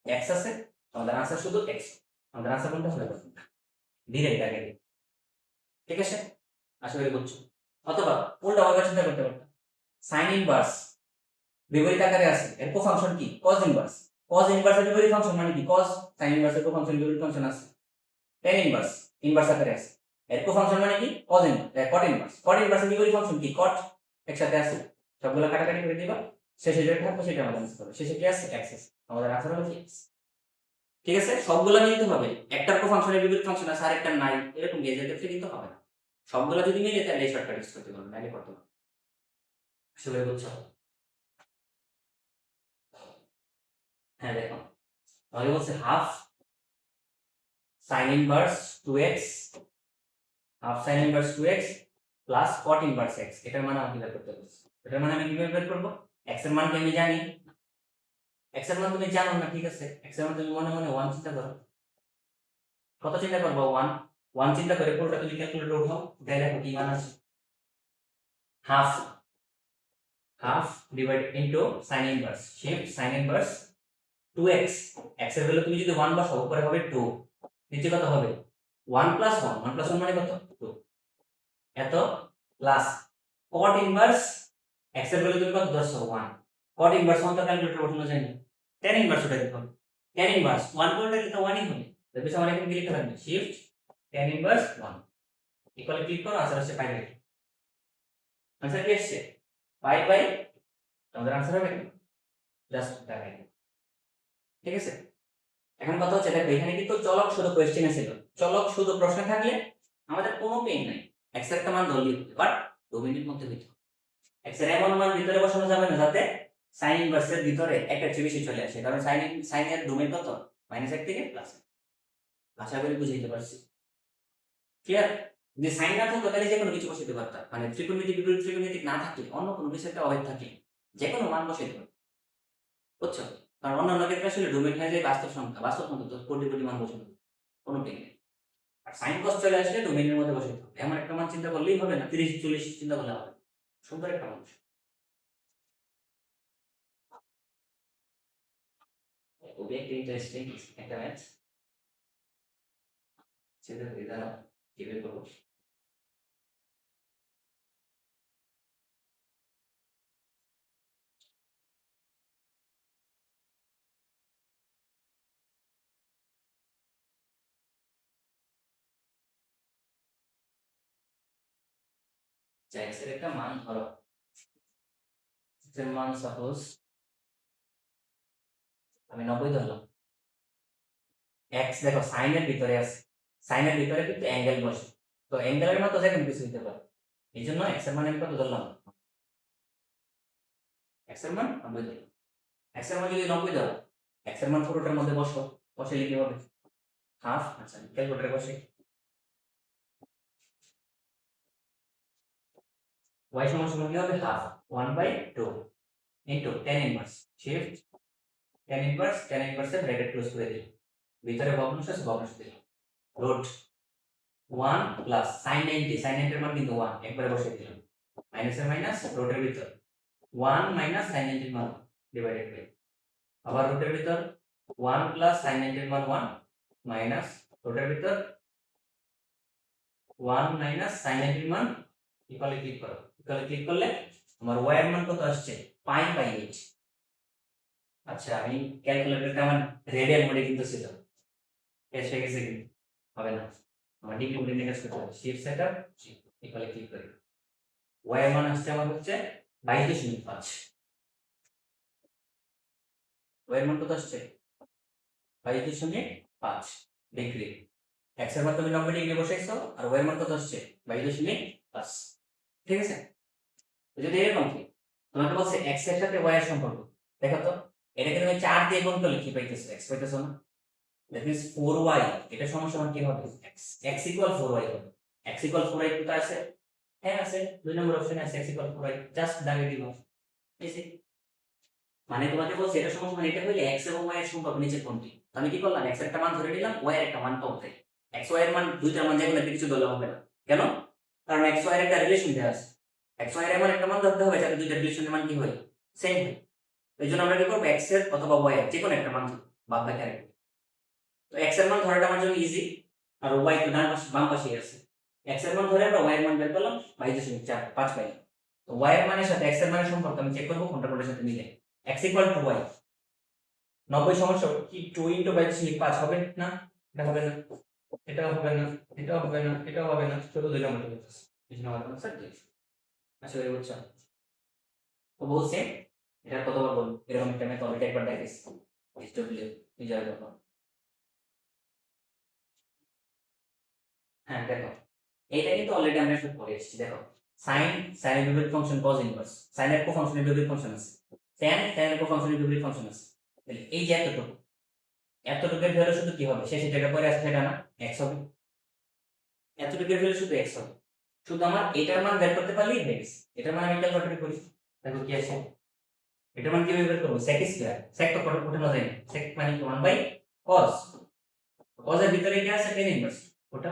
এক্স আছে, আমাদের আনসার শুধু এক্স। আমাদের আনসার কোনটা হবে? ডিরেক্ট আগে। ঠিক আছে, আশা করি বুঝছো। অথবা উল্টা ভাবে চিন্তা করতে পারতো, সাইন ইনভার্স বিপরীত আকারে আছে, এর কোফাংশন কি? Cos inverse. কজ ইনভার্সের বিপরীত ফাংশন মানে কি? কজ। সাইন ইনভার্সের কোফাংশন বিপরীত ফাংশন আছে, tan ইনভার্স, ইনভার্স আকারে আছে, এর কোফাংশন মানে কি? cos inverse, cot inverse. cot ইনভার্সের বিপরীত ফাংশন কি? cot। একসাথে আছে, সবগুলো কাটাকাটি করে দিবা, শেষে যেটা থাকবে সেটা আমাদের আনসার হবে। শেষে কি আছে? x আছে, আমাদের আনসার হবে x। ঠিক আছে, সবগুলো নিতে হবে। একটার কোফাংশনের বিপরীত ফাংশন আছে আর একটা নাই, এরকম গেজের ক্ষেত্রে কিন্তু হবে না। সবগুলো যদি মিলে তাহলে শর্টকাট ইউজ করতে পারবে, নাহলে করতে পারবে। আসলে বুঝছো? হ্যাঁ দেখো, তাহলে বলছে half sign inverse 2x, half sign inverse 2x plus cot inverse x। এটার মান আমাকে বের করতে বলছে। এটার মান আমি কিভাবে বের করব? x এর মান কি আমি জানি? x এর মান তুমি জানো না, ঠিক আছে, x এর মান তুমি মনে মনে 1 চিন্তা করো। কত চিন্তা করবো? 1। 1 চিন্তা করে পুরোটা তুমি ক্যালকুলেটর উঠাও, দেখো কি মান আসে। Half, half divide into sign inverse, shift sign inverse 2x। x এর ভ্যালু তুমি যদি 1 বসাও উপরে হবে 2, নিচে কত হবে? 1 প্লাস 1, 1 প্লাস 1 মানে কত? 2। এত প্লাস cot ইনভার্স x এর ভ্যালু তুমি কত ধরছো? 1। cot ইনভার্স 1 তো ক্যালকুলেটর বসানো যায় না, tan ইনভার্স ওটা দিতে হবে। tan ইনভার্স 1 করলে তো 1 ই হবে, তাহলে আমার এখানে কি লিখতে লাগবে? Shift tan inverse 1 equal click করো, আনসার আসছে পাই বাই। আনসার কি আসছে? Pi by. আমাদের আনসার হবে জাস্ট পাই। ঠিক আছে, এখন কথা হচ্ছে দেখো এখানে কিন্তু চলক শুধু কোশ্চেনে ছিল, চলক শুধু প্রশ্নে থাকলে আমাদের কোনো পেইন নাই, x এর একটা মান ধরলেই হবে, বাট ডোমেইনের মধ্যে হইতে হবে। x এর এমন মান ভিতরে বসানো যাবে না যাতে সাইন ইনভার্সের ভিতরে একটা চেয়ে বেশি চলে আসে, কারণ সাইনের ডোমেইন কত? -1 থেকে প্লাস। আশা করি বুঝাইতে পারছি, ক্লিয়ার? যদি সাইন না থাকতো তাহলে যে কোনো কিছু বসাইতে পারতাম, মানে ত্রিকোণমিতিক বিপরীত ত্রিকোণমিতিক না থাকলে অন্য কোনো কিছু একটা অভেদ থাকলে যে কোনো মান বসাইতে পারতাম, বুঝছো? কারণ অন্যান্য ক্ষেত্রে আসলে ডোমেইন হয়ে যায় বাস্তব সংখ্যা, বাস্তব সংখ্যা তো কোটি কোটি মান বসানো কোনো পেইন নেই। আর সাইন কস চলে আসলে ডোমেইনের মধ্যে বসাইতে হবে, এমন একটা মান চিন্তা করলেই হবে না, 30 40 চিন্তা করলে হবে। সুন্দর একটা মানুষ। খুবই একটা ইন্টারেস্টিং একটা ম্যাচ, সেটা এটা কি বের করবো। x এর একটা মান ধরো, x এর মান সাপোজ আমি 90 ধরলাম। x দেখো সাইনের ভিতরে আছে, সাইনের ভিতরে কিন্তু অ্যাঙ্গেল বসে, তো অ্যাঙ্গেলের মান তো যে কোনো কিছু হতে পারে, এই জন্য x এর মান আমি কত ধরলাম? x এর মান 90 ধরলাম। x এর মান যদি 90 ধরো, x এর মান পুরোটার মধ্যে বসো, বসাইলে কি হবে? হাফ, আচ্ছা ক্যালকুলেটরে বসে y সমান সমান কি হবে? Half 1/2 into tan inverse, shift tan inverse, tan ইনভার্সের ব্র্যাকেট ক্লোজ করে দিই, ভিতরে ভগ্নাংশ আছে ভগ্নাংশ দিলাম, রুট 1 প্লাস sin 90, sin 90 এর মান কিন্তু 1 একবারে বসিয়ে দিলাম, মাইনাসের মাইনাস রুটের ভিতর 1 মাইনাস sin 90 এর মান ডিভাইডেড বাই, আবার রুটের ভিতর 1 প্লাস sin 90 এর মান 1 মাইনাস রুটের ভিতর 1 মাইনাস sin 90 এর মান ইকুয়ালি ক্লিক করো, ইকুয়ালি ক্লিক করলে আমার y এর মান কত আসছে? Pi by 8। আচ্ছা আমি ক্যালকুলেটরটা আমার রেডিয়ান মোডে কিন্তু ছিল, ক্যাশ হয়ে গেছে কিন্তু হবে না, আমার ডিগ্রি মোডে নিয়ে কাজ করতে হবে, শিফট সেটআপ ইকুয়ালে ক্লিক করি। y এর মান আসছে আমার হচ্ছে 22.5। y এর মান কত আসছে? 22.5 ডিগ্রি। x এর মান তুমি 90 ডিগ্রি বসাইছো আর y এর মান কত আসছে? 22.5। ঠিক আছে? যদি এরকম কি তোমাকে বলছে x এর সাথে y এর সম্পর্ক, দেখো তো এটাকে তুমি 4 দিয়ে গুণ করলে কি পাইতেছো? x পাইতেছো না? দ্যাট মিন্স 4y এটা সমান সমান কি হবে? x x ইকুয়াল 4y হবে। x ইকুয়াল 4y কোথায় আছে? হ্যাঁ আছে, 2 নম্বর অপশনে আছে x ইকুয়াল 4y, জাস্ট দাগে দিবা। এসে মানে তোমাকে বলছে এটা সমান সমান এটা হইলে x এবং y এর সম্পর্ক নিচে কোনটি? তো আমি কি করলাম, x এর একটা মান ধরে নিলাম, y এর একটা মান পাবো। তাই x y এর মান দুইটার মান যেকোনো একটা কিছু ধরলে হবে না। কেন? কারণ x y এর একটা রিলেশন দেওয়া আছে। x y এর এমন একটা মান ধরতে হবে যাতে দুইটা রিলেশনের মান কি হয়? সেম হয়। এই জন্য আমরা কি করবো, x এর অথবা y এর যেকোনো একটা মান বাদ বাকি রাখবো। তো x এর মান ধরাটা আমার জন্য ইজি, আর y তো ডান পাশে বাম পাশেই আছে। x এর মান ধরে আমরা y এর মান বের করলাম, 22.5 পাইলাম। তো y এর মানের সাথে x এর মানের সম্পর্ক আমি চেক করব কোনটা কোনটার সাথে মিলে। x ইকুয়াল টু y 90 সমস্যা কি 2 ইনটু 22.5 হবে না? এটা হবে না, এটাও হবে না, এটাও হবে না, এটাও হবে না, শুধু দুইটা মতো হচ্ছে। এই জন্য আমার আনসার দিই। আশা করি বুঝছো। তো বলছে এটা কতবার বলবো, এরকম একটা মেথড অলরেডি একবার দেখিস এসডব্লিউ নিজের জন্য। হ্যাঁ দেখো, এইটা কিন্তু অলরেডি আমরা একটু পড়ে এসেছি। দেখো সাইন, সাইনের বিপরীত ফাংশন কজ ইনভার্স, সাইনের কোফাংশনের বিপরীত ফাংশন আছে, tan tan এর কোফাংশনের বিপরীত ফাংশন আছে। তাহলে এই যে এতটুকু, এতটুকুর ভ্যালু শুধু কি হবে? শেষে যেটা পরে আছে সেটা না x হবে। এতটুকুর ভ্যালু শুধু x হবে। শুধু আমার এটার মান বের করতে পারলেই হয়ে গেছে। এটার মান আমি ক্যালকুলেটরে করি। দেখো কি আছে, এটার মান কিভাবে বের করব? sec স্কয়ার, sec তো উঠানো যায় না, sec মানে কি 1 বাই cos, cos এর ভিতরে কি আছে? tan ইনভার্স, ওটা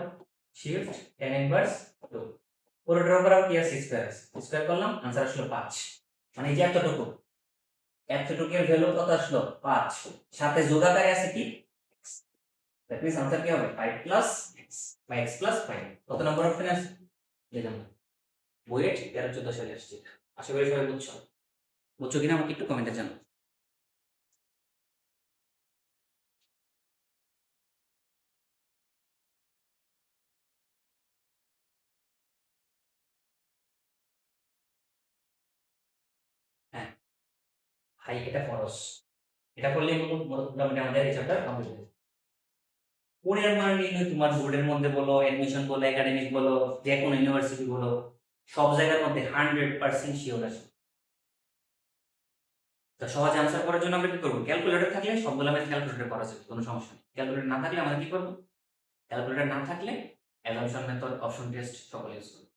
শিফট tan ইনভার্স 2, পুরোটার উপর কি আছে? স্কয়ার আছে, স্কয়ার করলাম आंसर আসলো 5। মানে এই যে এতটুকু, এতটুকুর ভ্যালু কত আসলো? 5, সাথে যোগ আকারে আছে কি x, দ্যাট মিন্স आंसर কি হবে? 5 প্লাস x বা x প্লাস 5। কত নম্বর অপশনে আছে? এই নাম্বার। বুয়েট 13-14 সালে আসছে। আশা করি সবাই বুঝছো। বুঝছো কিনা আমাকে একটু কমেন্টে জানাও। হ্যাঁ ভাই, এটা ফরস। এটা করলে মোটামুটি আমাদের এই চ্যাপ্টার কমপ্লিট হয়ে যাবে। কোণের মান নির্ণয় তোমার বোর্ডের মধ্যে বলো, অ্যাডমিশন বলো, একাডেমিক বলো, যে কোনো ইউনিভার্সিটি বলো, সব জায়গার মধ্যে 100% শিওর আছে। তো সহজ আনসার করার জন্য আমরা কি করবো? ক্যালকুলেটর থাকলে সবগুলো আমাদের ক্যালকুলেটর করা যাবে, কোনো সমস্যা নেই। ক্যালকুলেটর না থাকলে আমরা কি করবো? ক্যালকুলেটর না থাকলে অ্যাসাম্পশন মেথড, অপশন টেস্ট সকলে ইউজ করবো।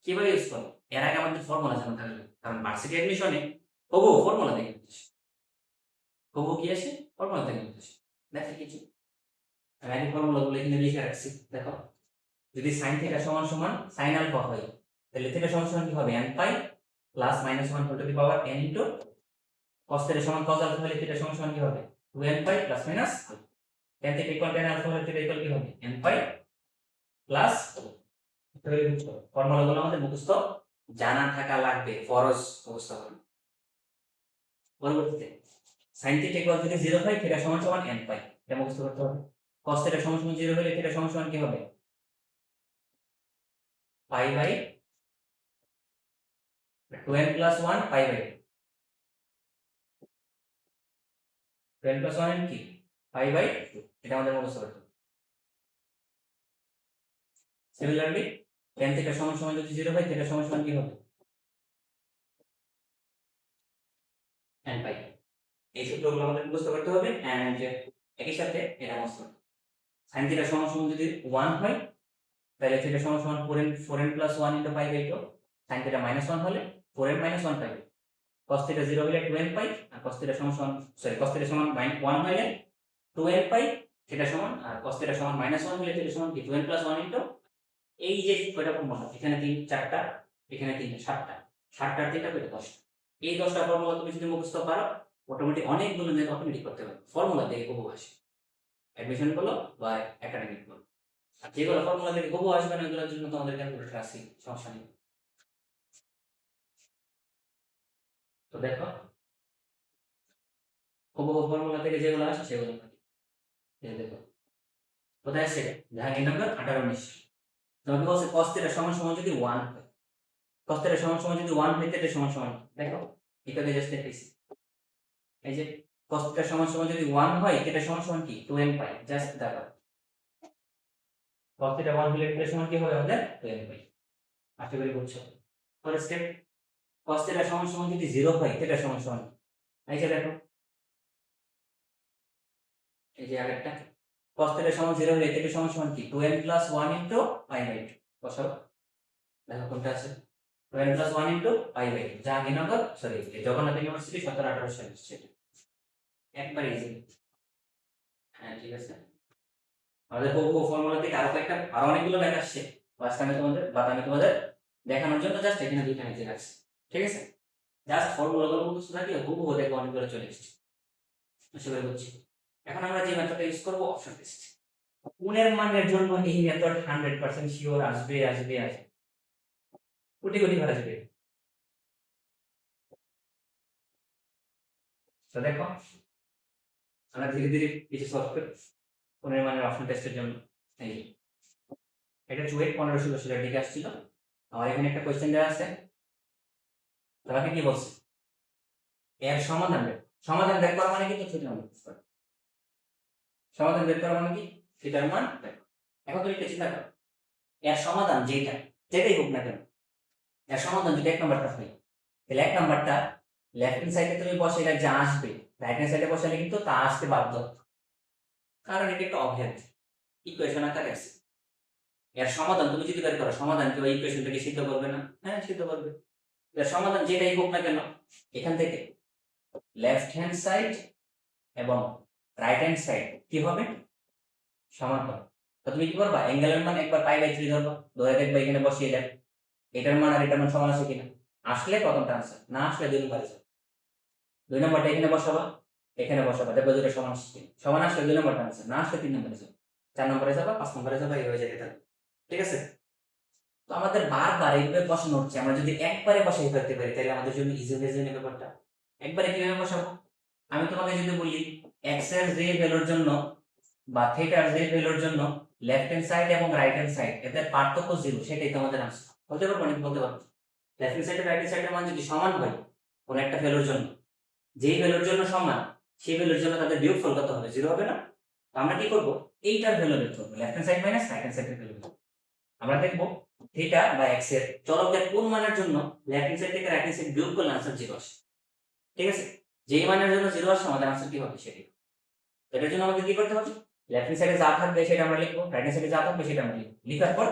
কিভাবে ইউজ করবো? এর আগে আমাদের ফর্মুলা জানা থাকবে, কারণ ভার্সিটি অ্যাডমিশনে হবু ফর্মুলা দেখে নিতেছি। হবু কি আসে? ফর্মুলা দেখে নিতেছি। দেখে কিছু আমি আগে ফর্মুলাগুলো এখানে লিখে রাখছি। দেখো, যদি sin থিটা সমান সমান sin আলফা হয়, তাহলে থিটা সমান সমান কি হবে? n pi plus minus 1 whole to the power n into cos theta সমান cos আলফা হলে থিটা সমান সমান কি হবে? 2n pi plus minus tan theta equal tan alpha হলে থিটা ইকুয়াল কি হবে? n pi plus. ফর্মুলাগুলো আমাদের মুখস্থ জানা থাকা লাগবে, ফরজ মুখস্থ করুন। পরবর্তীতে sin থিটা ইকুয়াল যদি 0 হয় থিটা সমান সমান n পাই, এটা মুখস্থ করতে হবে। cos থিটা সমান সমান 0 হলে থিটা সমান সমান কি হবে? Pi by 2n plus 1 pi by 2n plus 1 কি? পাই বাই 2, এটা আমাদের মুখস্থ করতে হবে। সিমিলারলি tan থিটা সমান সমান যদি 0 হয় থিটা সমান সমান কি হবে? n পাই। এই সূত্রগুলো আমাদের মুখস্থ করতে হবে এন্ড একই সাথে এটা মুখস্থ করতে হবে। sin থিটা সমান সমান যদি 1 হয় তাহলে থিটা সমান সমান 4n plus 1 into pi by 2, sin theta minus 1 হলে 4n মাইনাস 1 পাই, cos থিটা 0 হলে 2n পাই, আর cos থিটা সমান সমান cos থিটা সমান 1 হলে 2n পাই থিটা সমান, আর cos থিটা সমান মাইনাস 1 হলে থিটা সমান কি? 2n প্লাস 1 ইনটু এই যে কয়টা ফর্মুলা, এখানে 4টা, এখানে 3টা, 7টা, 7টার 3টা কয়টা? 10টা। এই 10টা ফর্মুলা তুমি যদি মুখস্থ পারো মোটামুটি অনেকগুলো ম্যাথ অটোমেটিক করতে পারো, ফর্মুলা দেখে বহু আসে। অ্যাডমিশন বলো বা একাডেমিক বলো, আর যেগুলো ফর্মুলা দেখে বহু আসবে না ওগুলোর জন্য তোমাদের ক্যালকুলেটর আছে, সমস্যা নেই। তো দেখো, হুবহু ফর্মুলা থেকে যেগুলো আসে সেগুলো এই দেখো কোথায় আছে? জাহাঙ্গীরনগর 18-19। তোমাকে বলছে cos θ সমান সমান যদি 1 হয়, cos θ সমান সমান যদি 1 হয়, এটা সমান সমান দেখো এটাকে জাস্ট দেখাইছি। এই যে cos θ সমান সমান যদি 1 হয়, এটা সমান সমান কি 2m পাই, জাস্ট দেখো cos θ 1 হলে এটা সমান কি হবে আমাদের 2m পাই। আশা করি বুঝছো। পরের স্টেপ, cos θ সমান সমান যদি 0 হয়, এটা সমান সমান এই যে দেখো, এই যে আরেকটা cos θ সমান 0 হলে এটা সমান সমান কি 2m + 1 * π/2 বসাও। দেখো কোনটা আছে, 2m + 1 * π/2, Jahangirnagar sorry Jagannath university 17-18 সালে এসেছে। একবার ইজি। হ্যাঁ ঠিক আছে, আমাদের বহু ফর্মুলা থেকে আরো অনেকগুলো লেখা আসছে, আজকে আমি তোমাদের দেখানোর জন্য জাস্ট এখানে দুইটা নিচে রাখছি। ঠিক আছে, জাস্ট ফর্মুলাগুলো মুখস্থ থাকলে হুবহু দেখো অনেকগুলো চলে এসেছে। আশা করি বুঝছি। এখন আমরা যে মেথডটা ইউজ করব অপশন টেস্ট। কোণের মানের জন্য এই মেথড 100% শিওর আসবে আসবে আসবে, কোটি কোটি বার আসবে। তো দেখো আমরা ধীরে ধীরে কিছু সলভ করি কোণের মানের অপশন টেস্টের জন্য। এই এটা চুয়েট 1516 সালের দিকে আসছিল। আমার এখানে একটা কোশ্চেন দেওয়া আছে, তোমাকে কি বলছে এর সমাধান বের, সমাধান বের করা মানে কিন্তু থিটার মান বের করা। সমাধান বের করা মানে কি থিটার মান বের করা। এখন তুমি একটু চিন্তা করো, এর সমাধান যেটাই হোক না কেন, এর সমাধান যদি 1 নম্বরটা হয়, তাহলে 1 নম্বরটা লেফট হ্যান্ড সাইডে তুমি বসে এটা যা আসবে, রাইট হ্যান্ড সাইডে বসালে কিন্তু তা আসতে বাধ্য, কারণ এটা একটা অভেদ ইকুয়েশন আকারে আছে। এর সমাধান তুমি যদি বের করো, সমাধান কি ওই ইকুয়েশনটাকে সিদ্ধ করবে না? হ্যাঁ সিদ্ধ করবে। এর সমাধান যেটাই হোক না কেন, এখান থেকে লেফট হ্যান্ড সাইড এবং রাইট হ্যান্ড সাইড কি হবে সমান হবে। তো তুমি কি করবা, অ্যাঙ্গেলের মান একবার π/3 ধরবা, ধরে দেখবা এখানে বসিয়ে দেব এটার মান আর এটার মান সমান আছে কিনা। আসলে প্রথমটা आंसर, না আসলে 2 নম্বরে যাবে। 2 নম্বরটা এখানে বসাবা, এখানে বসাবা, দেখবা দুটো সমান আসছে। সমান আসলে 2 নম্বরটা आंसर, না আসলে 3 নম্বরে যাবে, 4 নম্বরে যাবা, 5 নম্বরে যাবা, এই হয়ে যেতে থাকবে। ঠিক আছে, তো আমাদের বারবার এইভাবে বসানো হচ্ছে। আমরা যদি একবারে বসাই ফেলতে পারি তাহলে আমাদের জন্য ইজি হয়ে যাবে ব্যাপারটা। একবারে কিভাবে বসাবো, আমি তোমাকে যদি বলি x এর যে ভ্যালুর জন্য বা থিটার যে ভ্যালুর জন্য লেফট হ্যান্ড সাইড এবং রাইট হ্যান্ড সাইড এদের পার্থক্য 0, সেটাই তো আমাদের आंसर। বলতে পারবো নাকি? বলতে পারবো। লেফট হ্যান্ড সাইড আর রাইট হ্যান্ড সাইডের মান যদি সমান হয় কোন একটা ভ্যালুর জন্য, যেই ভ্যালুর জন্য সমান সেই ভ্যালুর জন্য তাদের বিয়োগফল কত হবে? 0 হবে না? তো আমরা কি করব, এইটার ভ্যালু বের করব, left hand side minus right hand সাইডের ভ্যালু। আমরা দেখব থিটা বা x এর চলকের কোন মানের জন্য লেফট হ্যান্ড সাইড থেকে রাইট হ্যান্ড সাইড বিয়োগ করলে आंसर 0 আসে। ঠিক আছে, যেই মানের জন্য 0 আসে আমাদের आंसर কি হবে সেটাই। তো এটার জন্য আমাদের কি করতে হবে, লেফট হ্যান্ড সাইডে যা থাকবে সেটা আমরা লিখবো, রাইট হ্যান্ড সাইডে যা থাকবে সেটা আমরা লিখবো। লিখার পর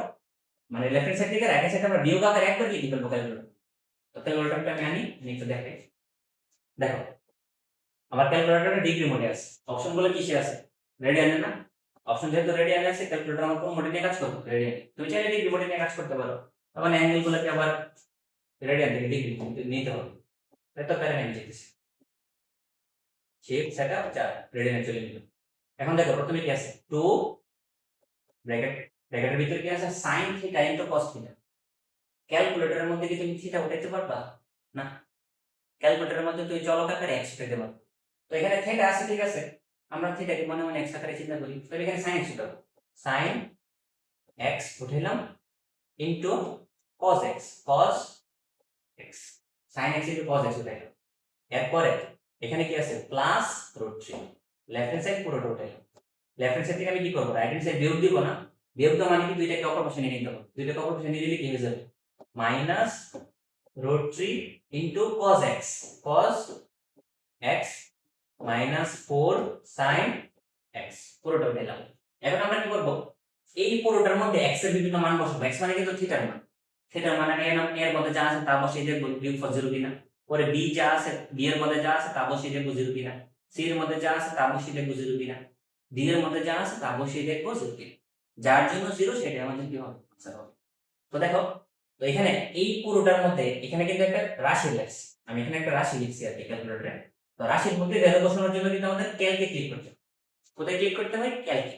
মানে লেফট হ্যান্ড সাইড থেকে রাইট হ্যান্ড সাইডে আমরা বিয়োগ আকারে একবার লিখে ফেলবো ক্যালকুলেটর। তো ক্যালকুলেটরটা আমি আনি, একটু দেখাই। দেখো আমার ক্যালকুলেটরে ডিগ্রি মোডে আছে, অপশনগুলো কিসে আছে? রেডিয়ানে না? অপশন যেহেতু রেডিয়ানে আছে, ক্যালকুলেটর আমার কোন মোডে নিয়ে কাজ করবে? রেডিয়ানে। তুমি চাইলে ডিগ্রি মোডে নিয়ে কাজ করতে পারো, তখন অ্যাঙ্গেলগুলোকে আবার রেডিয়ান থেকে ডিগ্রি নিতে হবে। তাই তো প্যারান আমি যেতেছি শেপ সেটআপ যা রেডিয়ানে চলে নিল। এখন দেখো প্রথমে কি আছে 2 ব্র্যাকেটের ভিতরে কি আছে sin θ * cos θ। ক্যালকুলেটরের মধ্যে কি তুমি থিটা উঠাইতে পারবা? না, ক্যালকুলেটরের মধ্যে তুমি চলক আকারে x উঠাইতে পারবা। তো এখানে থিটা আছে, ঠিক আছে, আমরা থিটাকে মনে মনে x আকারে চিন্তা করি, তাহলে এখানে sin x উঠাবো, sin x উঠাইলাম into cos x, cos x, sin x * cos x উঠাইলাম। এরপরে এখানে কি আছে প্লাস √3, লেফট হ্যান্ড সাইড পুরোটা উঠাইলাম। লেফট হ্যান্ড সাইড থেকে আমি কি করব, রাইট হ্যান্ড সাইড বিয়োগ দিব না? বিয়োগ তো মানে কি দুইটাকে অপর পাশে নিয়ে নিতে হবে, দুইটাকে অপর পাশে নিয়ে দিলে কি হয়ে যাবে minus √3 into cos x, cos x minus 4 sin x পুরোটা উঠাইলাম। এখন আমরা কি করব, এই পুরোটার মধ্যে x এর বিভিন্ন মান বসাবো। x মানে কিন্তু থিটার মান, থিটার মান আমি এর মধ্যে যা আছে তা বসিয়ে দেব, বিয়োগফল 0 কিনা। পরে b যা আছে, b এর মধ্যে যা আছে তা বসিয়ে দেব 0 কিনা। c এর মধ্যে যা আছে তা বসিয়ে দেব 0 কিনা। d এর মধ্যে যা আছে তা বসিয়ে দেখব 0 কিনা। যার জন্য 0 সেটা আমাদের কি হবে आंसर হবে। তো দেখো, তো এখানে এই পুরোটার মধ্যে এখানে কিন্তু একটা রাশি লিখছি, আমি এখানে একটা রাশি লিখছি আর কি ক্যালকুলেটরে। তো রাশির মধ্যে ভ্যালু বসানোর জন্য কিন্তু আমাদের ক্যালকে ক্লিক করতে হবে। কোথায় ক্লিক করতে হয়? ক্যালকে।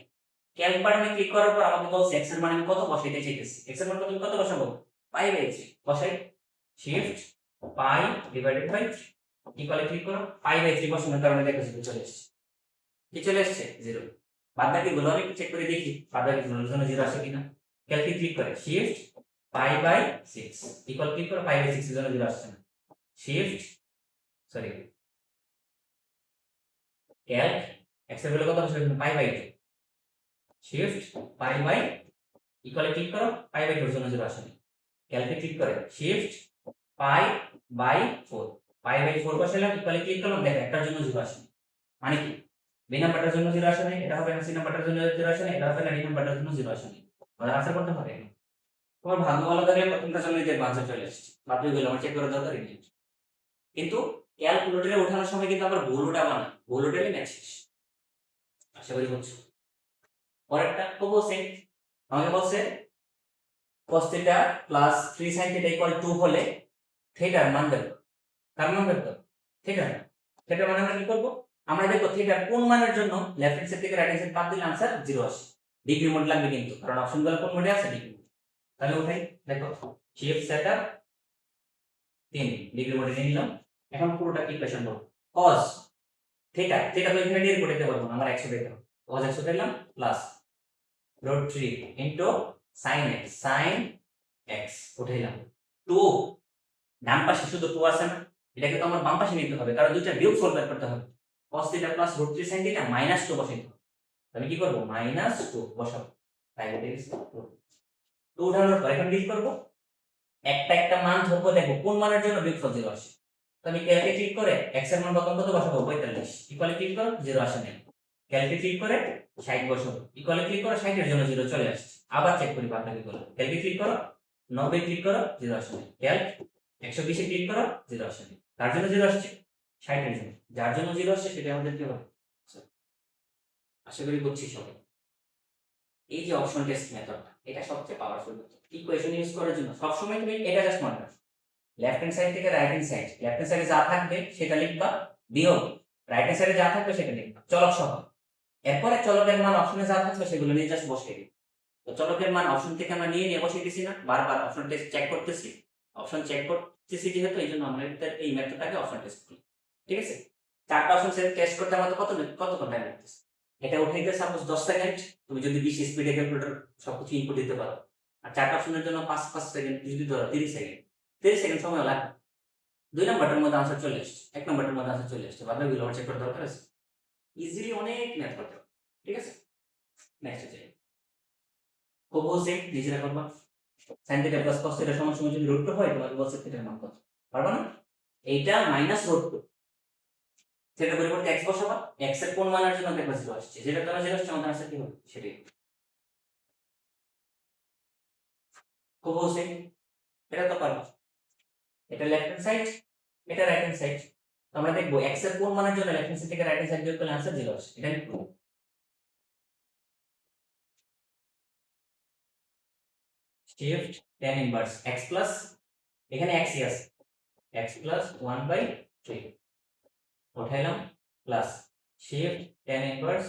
ক্যালক বাটনে ক্লিক করার পর আমাকে বলছে x এর মান আমি কত বসাইতে চাইতেছি। x এর মান তুমি কত বসাবো? π/3 বসাই, শিফট পাই ডিভাইডেড বাই 3 ইকুয়ালে ক্লিক করো। π/3 বসানোর কারণে দেখো 0 চলে এসেছে। কি চলে এসেছে? 0। বাদবাকি গুলো আমি চেক করে দেখি বাদবাকি গুলোর জন্য 0 আসে কিনা। ক্যালকে ক্লিক করে shift pi by 6 equal click করে পাই বাই 6 এর জন্য 0 আসছে না শিফট সরি ক্যালক x এর ভ্যালু কত আসবে pi by 2 shift pi by equal click করো পাই বাই 2 এর জন্য 0 আসে না ক্যালকে ক্লিক করে shift pi by 4 pi by 4 বসালাম ইকুয়াল ক্লিক করলাম দেখো একটার জন্য 0 আসে মানে কি বি নাম্বারটার জন্য 0 আসে না এটা হবে না সি নাম্বারটার জন্য 0 আসে না এটা হবে না ডি নাম্বারটার জন্য 0 আসে না আমাদের আনসার করতে হবে তোমার ভাগ্য ভালো থাকলে প্রথমটা জন্য যে আনসার চলে আসছে বাকিগুলো আমার চেক করার দরকারই নেই কিন্তু ক্যালকুলেটরে ওঠানোর সময় কিন্তু আবার ভুল উঠাবা না ভুল উঠালে ম্যাথ শেষ আশা করি বুঝছো পরেরটা তো বলছে আমাকে বলছে cos θ প্লাস 3 sin θ ইকুয়াল 2 হলে থিটার মান বের করো কার মান বের করো থিটার থিটার মানে আমরা কি করব আমরা দেখো থিটার কোন মানের জন্য লেফট হ্যান্ড সাইড থেকে রাইট হ্যান্ড সাইড বাদ দিলে आंसर 0 আসে ডিগ্রি মোড লাগবে কিন্তু কারণ অপশনগুলো কোন মোডে আছে ডিগ্রি তাহলে ওঠাই দেখো শিফট সেটআপ 3 ডিগ্রি মোডে নিয়ে নিলাম এখন পুরোটা ইকুয়েশন করব cos θ তো এখানে ডিগ্রি কোডে দিতে পারবো না আমরা 100 দিতে হবে cos 100 দিলাম plus √3 into sin x sin x উঠাইলাম 2 ডান পাশে শুধু 2 আছে না এটাকে তো আমার বাম পাশে নিতে হবে কারণ দুইটা বিয়োগফল বের করতে হবে cos θ প্লাস √3 sin θ মাইনাস 2 বসাইতে হবে আমি কি করব মাইনাস 2 বসাবো তাই এটা কি 2 উঠানোর পর এখন কি করব একটা একটা মান ধরবো দেখো কোন মানের জন্য বিয়োগফল 0 আসে তো আমি ক্যালকে ক্লিক করে x এর মান কত বসাবো 45 ইকুয়াল ক্লিক করো 0 আসে না ক্যালকে ক্লিক করে 60 বসাবো ইকুয়াল ক্লিক করো 60 এর জন্য 0 চলে আসছে আবার চেক করি বাকিগুলো ক্যালকে ক্লিক করো 90 ক্লিক করো 0 আসে না ক্যালক 120 এ ক্লিক করো 0 আসে না তার জন্য 0 আসছে 60 এর জন্য যার জন্য 0 আসছে সেটা আমাদের কি হবে আশা করি বুঝছি সবাই এই যে অপশন টেস্ট মেথডটা এটা সবচেয়ে পাওয়ারফুল ইকুয়েশন ইউজ করার জন্য সব সময় তুমি এটা জাস্ট মনে রাখো লেফট হ্যান্ড সাইড থেকে right hand side left hand সাইডে যা থাকবে সেটা লিখবা বিয়োগ রাইট হ্যান্ড সাইডে যা থাকবে সেটা লিখবা চলক সহ এরপরে চলকের মান অপশনে যা থাকবে সেগুলো নিয়ে জাস্ট বসিয়ে দিই তো চলকের মান অপশন থেকে আমরা নিয়ে বসিয়ে দিছি না বারবার অপশন টেস্ট চেক করতেছি অপশন চেক করতেছি যেহেতু এই জন্য আমরা এই মেথডটাকে অপশন টেস্ট করি ঠিক আছে চারটা অপশন টেস্ট করতে আমাদের কতক্ষণ টাইম লাগতেছে এটা উঠাইতে সাপোজ 10 সেকেন্ড তুমি যদি 20 স্পিডে ক্যালকুলেটর সবকিছু ইনপুট দিতে পারো আর চারটা অপশনের জন্য 5 সেকেন্ড যদি ধরো 30 সেকেন্ড সময় লাগবে 2 নম্বরটার মধ্যে আনসার চলে আসছে 1 নম্বরটার মধ্যে আনসার চলে আসছে বাকিগুলো আমার চেক করার দরকার আছে ইজিলি অনেক ম্যাথ করতে হবে ঠিক আছে নেক্সট যাই খুব সেম নিজেরা করবা sin θ প্লাস cos θ সমান সমান যদি √2 হয় তোমাকে বলছে থিটার মান কত পারবা না এইটা মাইনাস √2 সেটা পরিবর্তে x বসাবা x এর কোন মানের জন্য দেখবা 0 আসছে যেটা তোমার 0 আসছে আমাদের আনসার কি হবে সেটাই খুব সেম এটা তো পারবা এটা লেফট হ্যান্ড সাইড এটা রাইট হ্যান্ড সাইড আমরা দেখব x এর কোন মানের জন্য লেফট হ্যান্ড সাইড থেকে রাইট হ্যান্ড সাইড বিয়োগ করলে आंसर 0 আসে এটা লিখব shift tan inverse x plus এখানে x ই আছে x প্লাস 1/3 উঠাইলাম plus shift tan inverse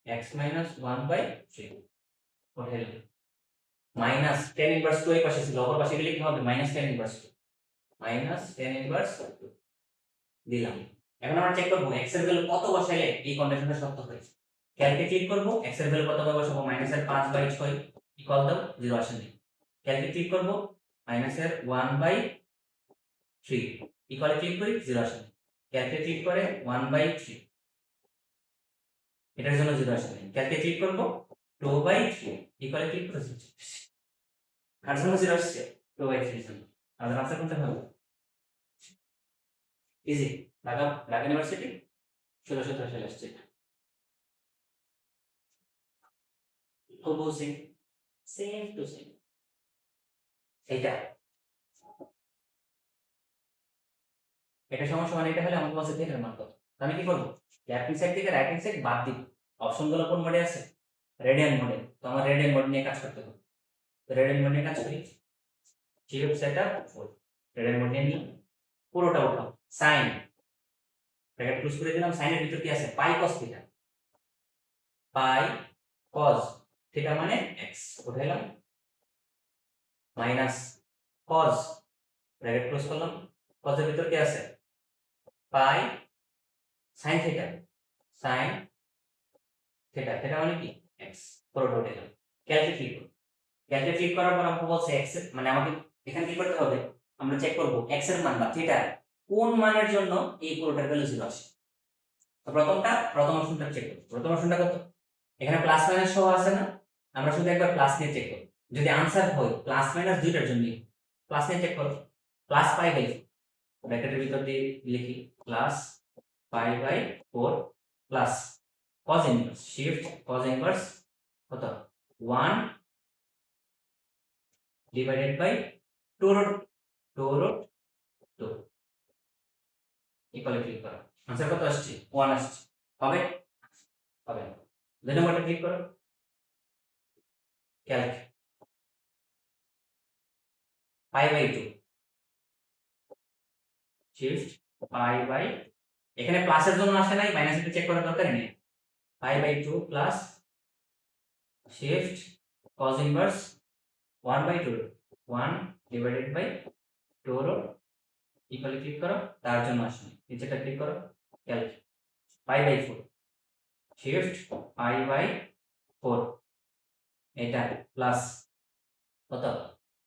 x minus 1/3 উঠাইলাম মাইনাস tan ইনভার্স 2 এই পাশে ছিল অপর পাশে গেলে কি হবে minus tan inverse 2 minus tan inverse 2 দিলাম এখন আমরা চেক করব x এর ভ্যালু কত বসাইলে এই কন্ডিশনটা সত্য হয় ক্যালকে ক্লিক করব x এর ভ্যালু কত বসাবো মাইনাস এর 5/6 ইকুয়াল দাও 0 আসে না ক্যালকে ক্লিক করব মাইনাস এর 1/3 ইকুয়াল ক্লিক করি 0 আসে না ক্যালকে ক্লিক করে 1/3 এটার জন্য 0 আসে না ক্যালকে ক্লিক করব 2/3 ইকুয়াল ক্লিক করে 0 কার জন্য 0 আসছে 2/3 জন্য আমাদের আনসার কোনটা হবে ইজি ঢাকা ইউনিভার্সিটি 1617 সালে আসছে খুব সেম টু সেম এটা সমান সমান এটা হলে আমাকে বলছে থিটার মান কত আমি কি করব লেফট হ্যান্ড সাইড থেকে রাইট হ্যান্ড সাইড বাদ দিব অপশনগুলো কোন মোডে আছে রেডিয়ান মোডে তো আমার রেডিয়ান মোড নিয়ে কাজ করতে হবে তো রেডিয়ান মোড নিয়ে কাজ করি শিফট সেটআপ 4 রেডিয়ান মোড নিয়ে নিই পুরোটা উঠাও sin ব্র্যাকেট ক্লোজ করে দিলাম sin এর ভিতর কি আছে pi cos theta pi cos theta মানে x উঠাইলাম মাইনাস cos ব্র্যাকেট ক্লোজ করলাম cos এর ভিতর কি আছে pi sin theta sin theta theta মানে কি x পুরোটা উঠাইলাম ক্যালকুলেট ক্লিক করুন ক্যালকে ক্লিক করার পর আমাকে বলছে x এর মানে আমাকে এখানে কি করতে হবে, আমরা চেক করব x এর মান বা থিটা কোন মানের জন্য এই পুরোটার ভ্যালু 0 আসে। তো প্রথম অপশনটা চেক করব। প্রথম অপশনটা কত, এখানে প্লাস মাইনাস সহ আছে না, আমরা শুধু একবার প্লাস নিয়ে চেক করব। যদি আনসার হয় প্লাস মাইনাস দুইটার জন্য, প্লাস নিয়ে চেক করো, প্লাস পাই বাই ব্র্যাকেটের ভিতর দিয়ে লিখি plus pi by 4 plus cos inverse shift cos inverse কত 1 divided by 2 root 2 equal click করো, আনসার কত আসছে 1 আসছে, হবে হবে না। দুই নম্বরটা ক্লিক করো, calc pi by 2 shift pi by, এখানে প্লাসের জন্য আসে নাই, মাইনাসের চেক করার দরকার নেই, pi by 2 plus shift cos inverse 1 by 2 1 divided by 2 root equal click করো, তার জন্য আসে নিচেটা ক্লিক করো, calc pi by 4 shift pi by 4 এটা প্লাস কত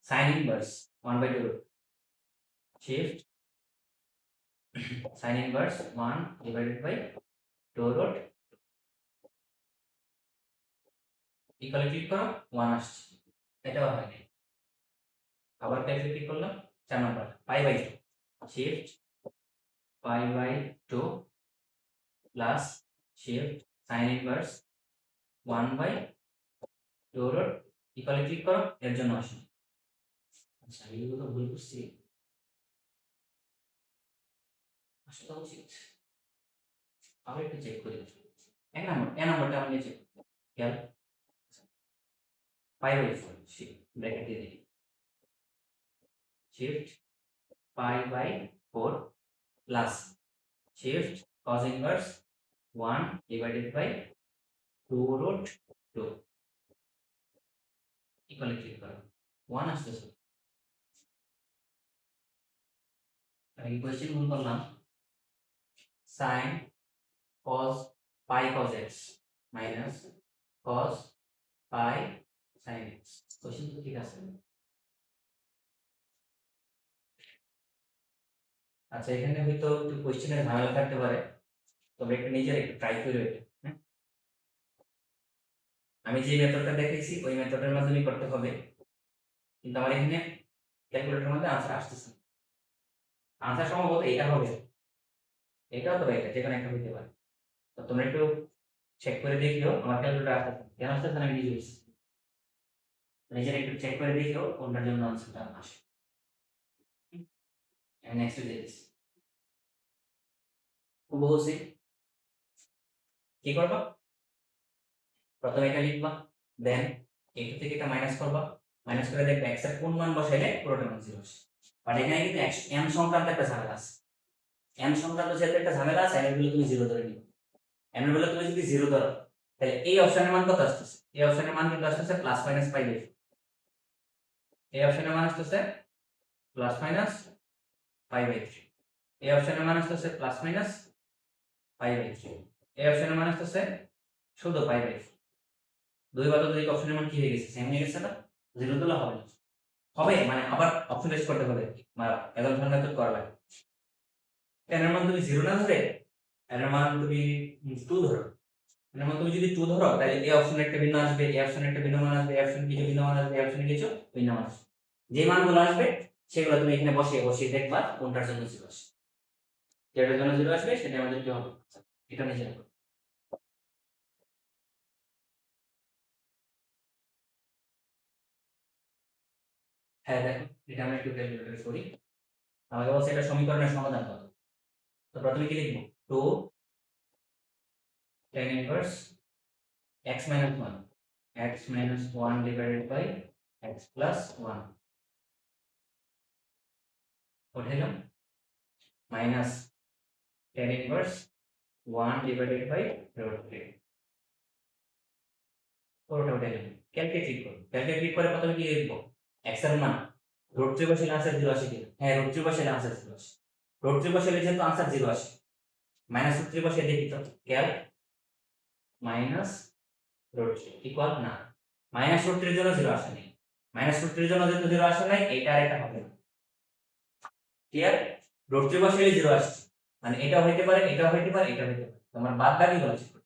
sin inverse 1 by 2 root shift sin inverse 1 divided by 2 root equal click করো 1 আসছে, এটাও হয়নি। আবার ক্যালকুলেট ক্লিক করলাম 4 number pi by 2 shift pi by 2 plus shift sin inverse 1 by 2 root equal click করো, এর জন্য আসে। আচ্ছা এগুলো তো ভুল করছি, আসলে উচিত আবার একটু চেক করি। এ নাম্বারটা আমি চেক খেয়াল পাই বাই 4 শিফট ব্র্যাকেট দিয়ে দিই shift pi by 4 plus shift cos inverse 1 divided by 2 root 2 equal click করো 1 আসতেছে। আমি কোশ্চেন ভুল করলাম, sin cos pi cos x minus cos pi sin x, question তো ঠিক আছে। আচ্ছা এখানে হয়তো একটু কোশ্চেনের ঝামেলা থাকতে পারে, তবে একটু নিজের একটু ট্রাই করে এটা। আমি যে মেথডটা দেখাইছি ওই মেথডের মাধ্যমে করতে হবে, কিন্তু আমার এখানে ক্যালকুলেটরের মধ্যে আনসার আসতেছে, আনসার সম্ভবত এটা হবে, এটাও তো এটা যেখানে একটা হইতে পারে। তো তোমরা একটু চেক করে দেখিও আমার ক্যালকুলেটর আসতেছে কেন আসতেছে না, আমি নিজে বুঝছি, নিজের একটু চেক করে দেখিও কোনটার জন্য আনসারটা আসে। নেক্সট দিস বলছি কি করবা, প্রথমে এটা লিখবা, দেন এটা থেকে এটা মাইনাস করবা, মাইনাস করে দেখবে x এর কোন মান বসাইলে পুরোটা মান 0 আসে। বাট এখানে কিন্তু m সংক্রান্ত একটা ঝামেলা আছে, m সংক্রান্ত যেহেতু একটা ঝামেলা আছে, m এর ভ্যালু তুমি 0 ধরে নিবে, m এর ভ্যালু তুমি যদি 0 ধরো তাহলে এই অপশনের মান কত আসতেছে, এই অপশনের মান কিন্তু আসতেছে প্লাস মাইনাস পাই বাই, এই অপশনের মান আসতেছে প্লাস মাইনাস পাই বাই 3, এই অপশনের মান আসতেছে প্লাস মাইনাস পাই বাই 3, এই অপশনের মান আসতেছে শুধু পাই বাই 4। দুই বা দুই অপশনের মান কি হয়ে গেছে, সেম হয়ে গেছে না, 0 দিলে হবে না, হবে মানে আবার অপশন টেস্ট করতে হবে, মানে অ্যাসাম্পশন মেথড করা লাগে। এর মান তুমি 0 না ধরে এর মান তুমি 2 ধরো, এর মান তুমি যদি 2 ধরো তাহলে এই অপশনে একটা ভিন্ন আসবে, এই অপশনে একটা ভিন্ন মান আসবে, এই অপশনে কিছু ভিন্ন মান আসবে, এই অপশনে কিছু ভিন্ন মান আসবে, যে মানগুলো আসবে সেগুলো তুমি এখানে বসিয়ে বসিয়ে দেখবা কোনটার জন্য 0 আসে, যেটার জন্য 0 আসবে সেটা আমাদের কি হবে, এটা নিচে রাখো। হ্যাঁ দেখো এটা আমরা একটু ক্যালকুলেটর করি, আমাকে বলছে এটা সমীকরণের সমাধান কত, তো প্রথমে কি লিখবো 2 tan inverse x minus 1 x minus 1 divided by x plus 1 উঠাইলাম minus tan inverse 1 divided by root 3 পুরোটা উঠাইলাম, ক্যালকুলেট ক্লিক করো, ক্যালকুলেট ক্লিক করে প্রথমে কি লিখবো x এর মান root 3 বসাইলে आंसर 0 আসে কিনা, হ্যাঁ root 3 বসাইলে आंसर 0 আসে, root 3 বসাইলে যেহেতু आंसर 0 আসে মাইনাস root 3 বসাই দেখি তো ক্যাল মাইনাস root 3 ইকুয়াল না, মাইনাস root 3 এর জন্য 0 আসেনি, মাইনাস রুট 3 এর জন্য যেহেতু 0 আসে নাই, এটা আর এটা হবে না। ক্লিয়ার? রুট 3 বসাইলে 0 আসছে, মানে এটা হইতে পারে, এটা হইতে পারে, এটা হইতে পারে। তোমার বাদ বাকি গুলো চেক করো।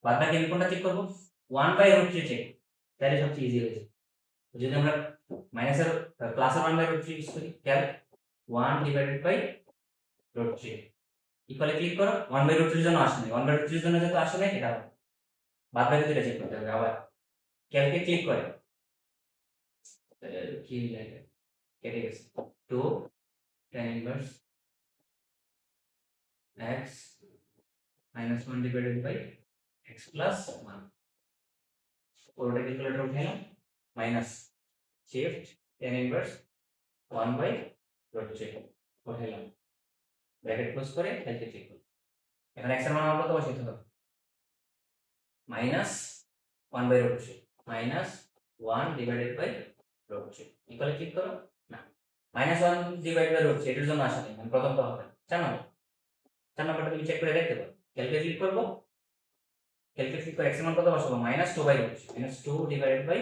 বাদ বাকি আমি কোনটা চেক করব? 1/√3 চেক, তাহলে সবচেয়ে ইজি হয়ে যাবে। যদি আমরা মাইনাসের প্লাসের 1/√3 ইউজ করি, তাহলে 1/√3 ইকুয়ালে ক্লিক করো। 1/√3 এর জন্য আসে নাই, 1/√3 এর জন্য যেহেতু আসে নাই, এটা হবে। বাদ বাকি দুটো চেক করতে হবে। আবার ক্যালকে ক্লিক করে কি লাগে, কেটে গেছে। 2 tan inverse x minus 1 divided by x plus 1, পুরোটা ক্যালকুলেটর উঠাইলাম, মাইনাস শিফট tan ইনভার্স 1/√3 উঠাইলাম, ব্র্যাকেট ক্লোজ করে ক্যালকে ক্লিক করব। এখন x এর মান আমরা কত বসাইতে হবে? মাইনাস 1/√3 মাইনাস 1 ডিভাইডেড বাই √3 ইকুয়ালে ক্লিক করো। না, মাইনাস 1 ডিভাইড বাই √3 এটার জন্য আসে নাই, মানে প্রথমটা হবে 4 নম্বর। 4 নম্বরটা তুমি চেক করে দেখতে পারো। ক্যালকে ক্লিক করব, ক্যালকে ক্লিক করে x এর মান কত বসাবো? মাইনাস 2/√3 মাইনাস 2 ডিভাইডেড বাই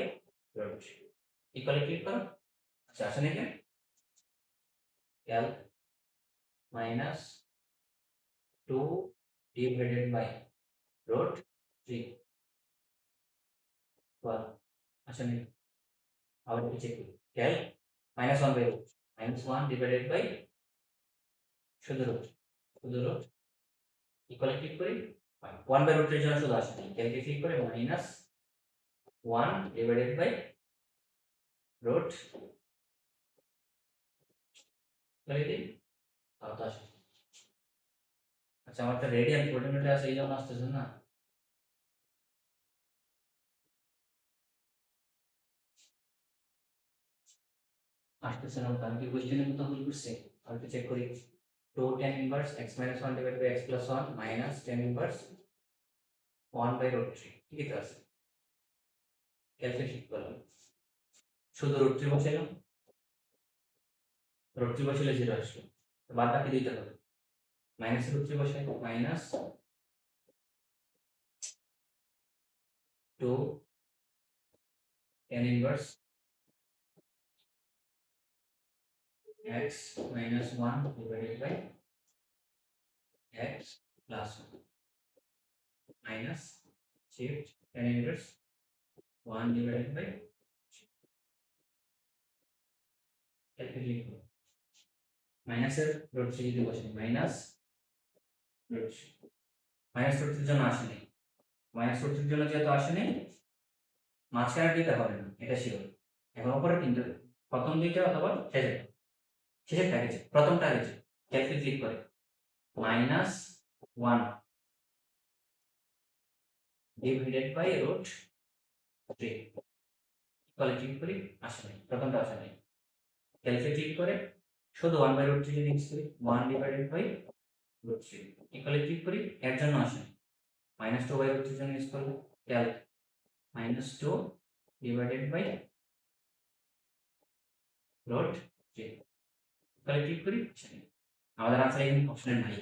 √3 ইকুয়ালে ক্লিক করো। আচ্ছা, আসে নাকি? ক্যাল মাইনাস 2 ডিভাইডেড বাই √3 বল, আসে নাকি? আবার একটু চেক করি। Cal minus 1/√3 minus 1 divided by শুধু রুট ইকুয়ালে ক্লিক করি। 1/√3 এর জন্য শুধু আসে নাই, ক্যালকে ক্লিক করে মাইনাস 1 ডিভাইডেড বাই রুট করে দিই, তাও তো আসে। আচ্ছা, আমার একটা রেডিয়ান কোঅর্ডিনেটে আছে, এই জন্য আসতেছে না। আসতেছে না, আমি কি কোশ্চেনের মতো ভুল করছি? আমি একটু চেক করি। 2 tan inverse x minus 1 divided by x plus 1 minus tan inverse 1/√3 ঠিকই তো আছে। ক্যালকে ক্লিক করলাম, শুধু √3 বসাইলাম, √3 বসাইলে 0 আসলো, বাদ বাকি দুইটা হবে। মাইনাস √3 বসাই, minus 2 tan inverse x minus 1 divided by x plus 1 minus shift tan inverse 1 divided by calculate করব। মাইনাসের √3 যদি বসাই, মাইনাস √3 মাইনাস √3 এর জন্য আসে নাই, মাইনাস √3 এর জন্য যেহেতু আসে নাই, মাঝখানে দিতে হবে না, এটা শিওর। এখন উপরে তিনটা, প্রথম দুইটা অথবা শেষেরটা গেছে, প্রথমটা গেছে। ক্যালকুলেট ক্লিক করে মাইনাস 1 ডিভাইডেড বাই √3 ইকুয়ালে ক্লিক করি, আসে নাই, প্রথমটা আসে নাই। ক্যালকুলেট ক্লিক করে শুধু 1/√3 যদি ইউজ করি, 1 ডিভাইডেড বাই √3 ইকুয়ালে ক্লিক করি, এর জন্য আসে নাই, মাইনাস 2/√3 জন্য ইউজ করব। ক্যালক মাইনাস 2 ডিভাইডেড বাই √3 ইকুয়ালে ক্লিক করি, আসে নাই। আমাদের আনসার এখানে অপশনে নাই,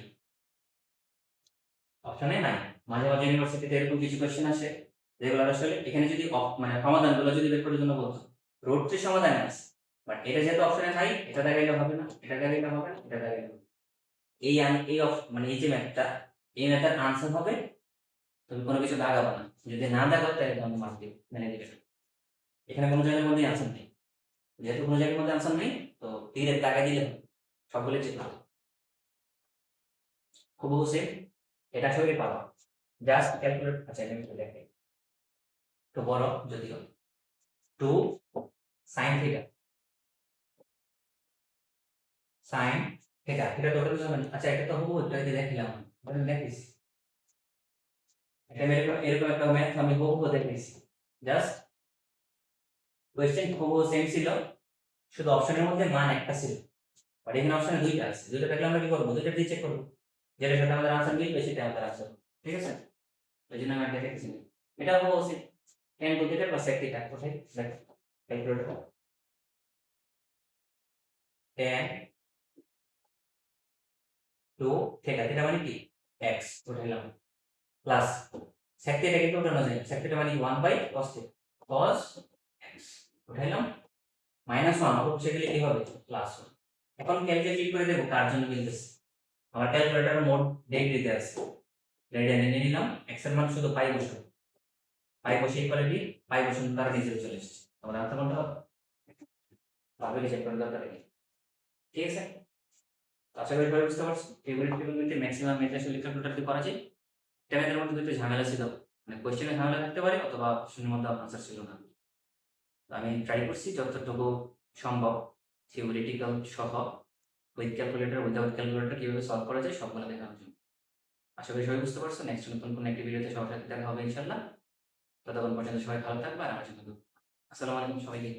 অপশনে নাই। মাঝে মাঝে ইউনিভার্সিটিতে এরকম কিছু কোশ্চেন আসে যেগুলো আসলে এখানে যদি মানে সমাধানগুলো যদি বের করার জন্য বলতো, √3 সমাধান আছে, বাট এটা যেহেতু অপশনে নাই, এটা দেখাইলে হবে না, এটা দেখাইলে হবে না, এটা দেখাইলে হবে। এই মানে এই যে ম্যাথটা, এই ম্যাথের আনসার হবে, তুমি কোনো কিছু দাগাবা না, যদি না দাগাও তাহলে তুমি মার্ক দিবে, মেনে দিবে। এখানে কোনো জায়গার মধ্যে আনসার নেই, যেহেতু কোনো জায়গার মধ্যে আনসার নেই, তো তীরের দাগা দিলে হবে, সবগুলো চেক করো। খুব সেম, এটা আসলে পাবা, জাস্ট ক্যালকুলেট। আচ্ছা, এটা আমি দেখাই একটু বড় যদিও। 2 sin থিটা, sin থিটা, এটা টোটাল যাবে না। আচ্ছা, এটা তো হুবহু এটা দেখিলাম, আমি দেখিস এটা এরকম একটা ম্যাথ আমি হুবহু দেখাইছি। জাস্ট কোয়েশ্চেন হুবহু সেম ছিল, শুধু অপশনের মধ্যে মান একটা ছিল, বাট এখানে অপশনে দুইটা আছে। দুইটা থাকলে আমরা কি করবো? দুইটা দিয়ে চেক করবো, যেটার সাথে আমাদের আনসার মিলবে সেটা আমাদের আনসার, ঠিক আছে? এই জন্য আমি এটা দেখেছি। এটা হুবহু same, tan 2 theta plus sec theta, কোথায় দেখ ক্যালকুলেটর, tan 2 থিটা, থিটা মানে কি x উঠাইলাম, প্লাস sec থিটা কিন্তু উঠানো যায়, sec থিটা মানে 1/cos থিটা, cos x উঠাইলাম, -1 অপরপাশে গেলে কি হবে? +1। এখন ক্যালকুলেট ক্লিক করে দেখব কার জন্য মিলতেছে। আমার ক্যালকুলেটরে মোট ডিগ্রিতে আছে। রেডিয়ান এনে নিলাম, x এর মান শুধু পাই বসাবো। পাই বসে ইকুয়ালিটি পাই বসানোর দ্বারা নিচে চলে এসেছে। তাহলে আনসার কোনটা হবে? ভাবে চেক করার দরকার নেই। ঠিক আছে? আশা করি সবাই বুঝতে পারছো। ফেভারিট ত্রিকোণমিতির ম্যাক্সিমাম মেথড আসলে ক্যালকুলেটর দিয়ে করা যায়। এটা ম্যাথের মধ্যে একটু ঝামেলা ছিল। মানে কোয়েশ্চেনে ঝামেলা থাকতে পারে অথবা কোশ্চেনের মধ্যে আনসার ছিল না। তো আমি ট্রাই করছি যতটুকু সম্ভব থিওরিটিক্যাল সহ উইথ ক্যালকুলেটর উইদাউট ক্যালকুলেটর কিভাবে সলভ করা যায় সবগুলো দেখানোর জন্য। আশা করি সবাই বুঝতে পারছো। নেক্সট নতুন কোনো একটি ভিডিওতে সবার সাথে দেখা হবে ইনশাআল্লাহ। ততক্ষণ পর্যন্ত সবাই ভালো থাকবে আর আমার জন্য দোয়া। আসসালামু আলাইকুম সবাইকে।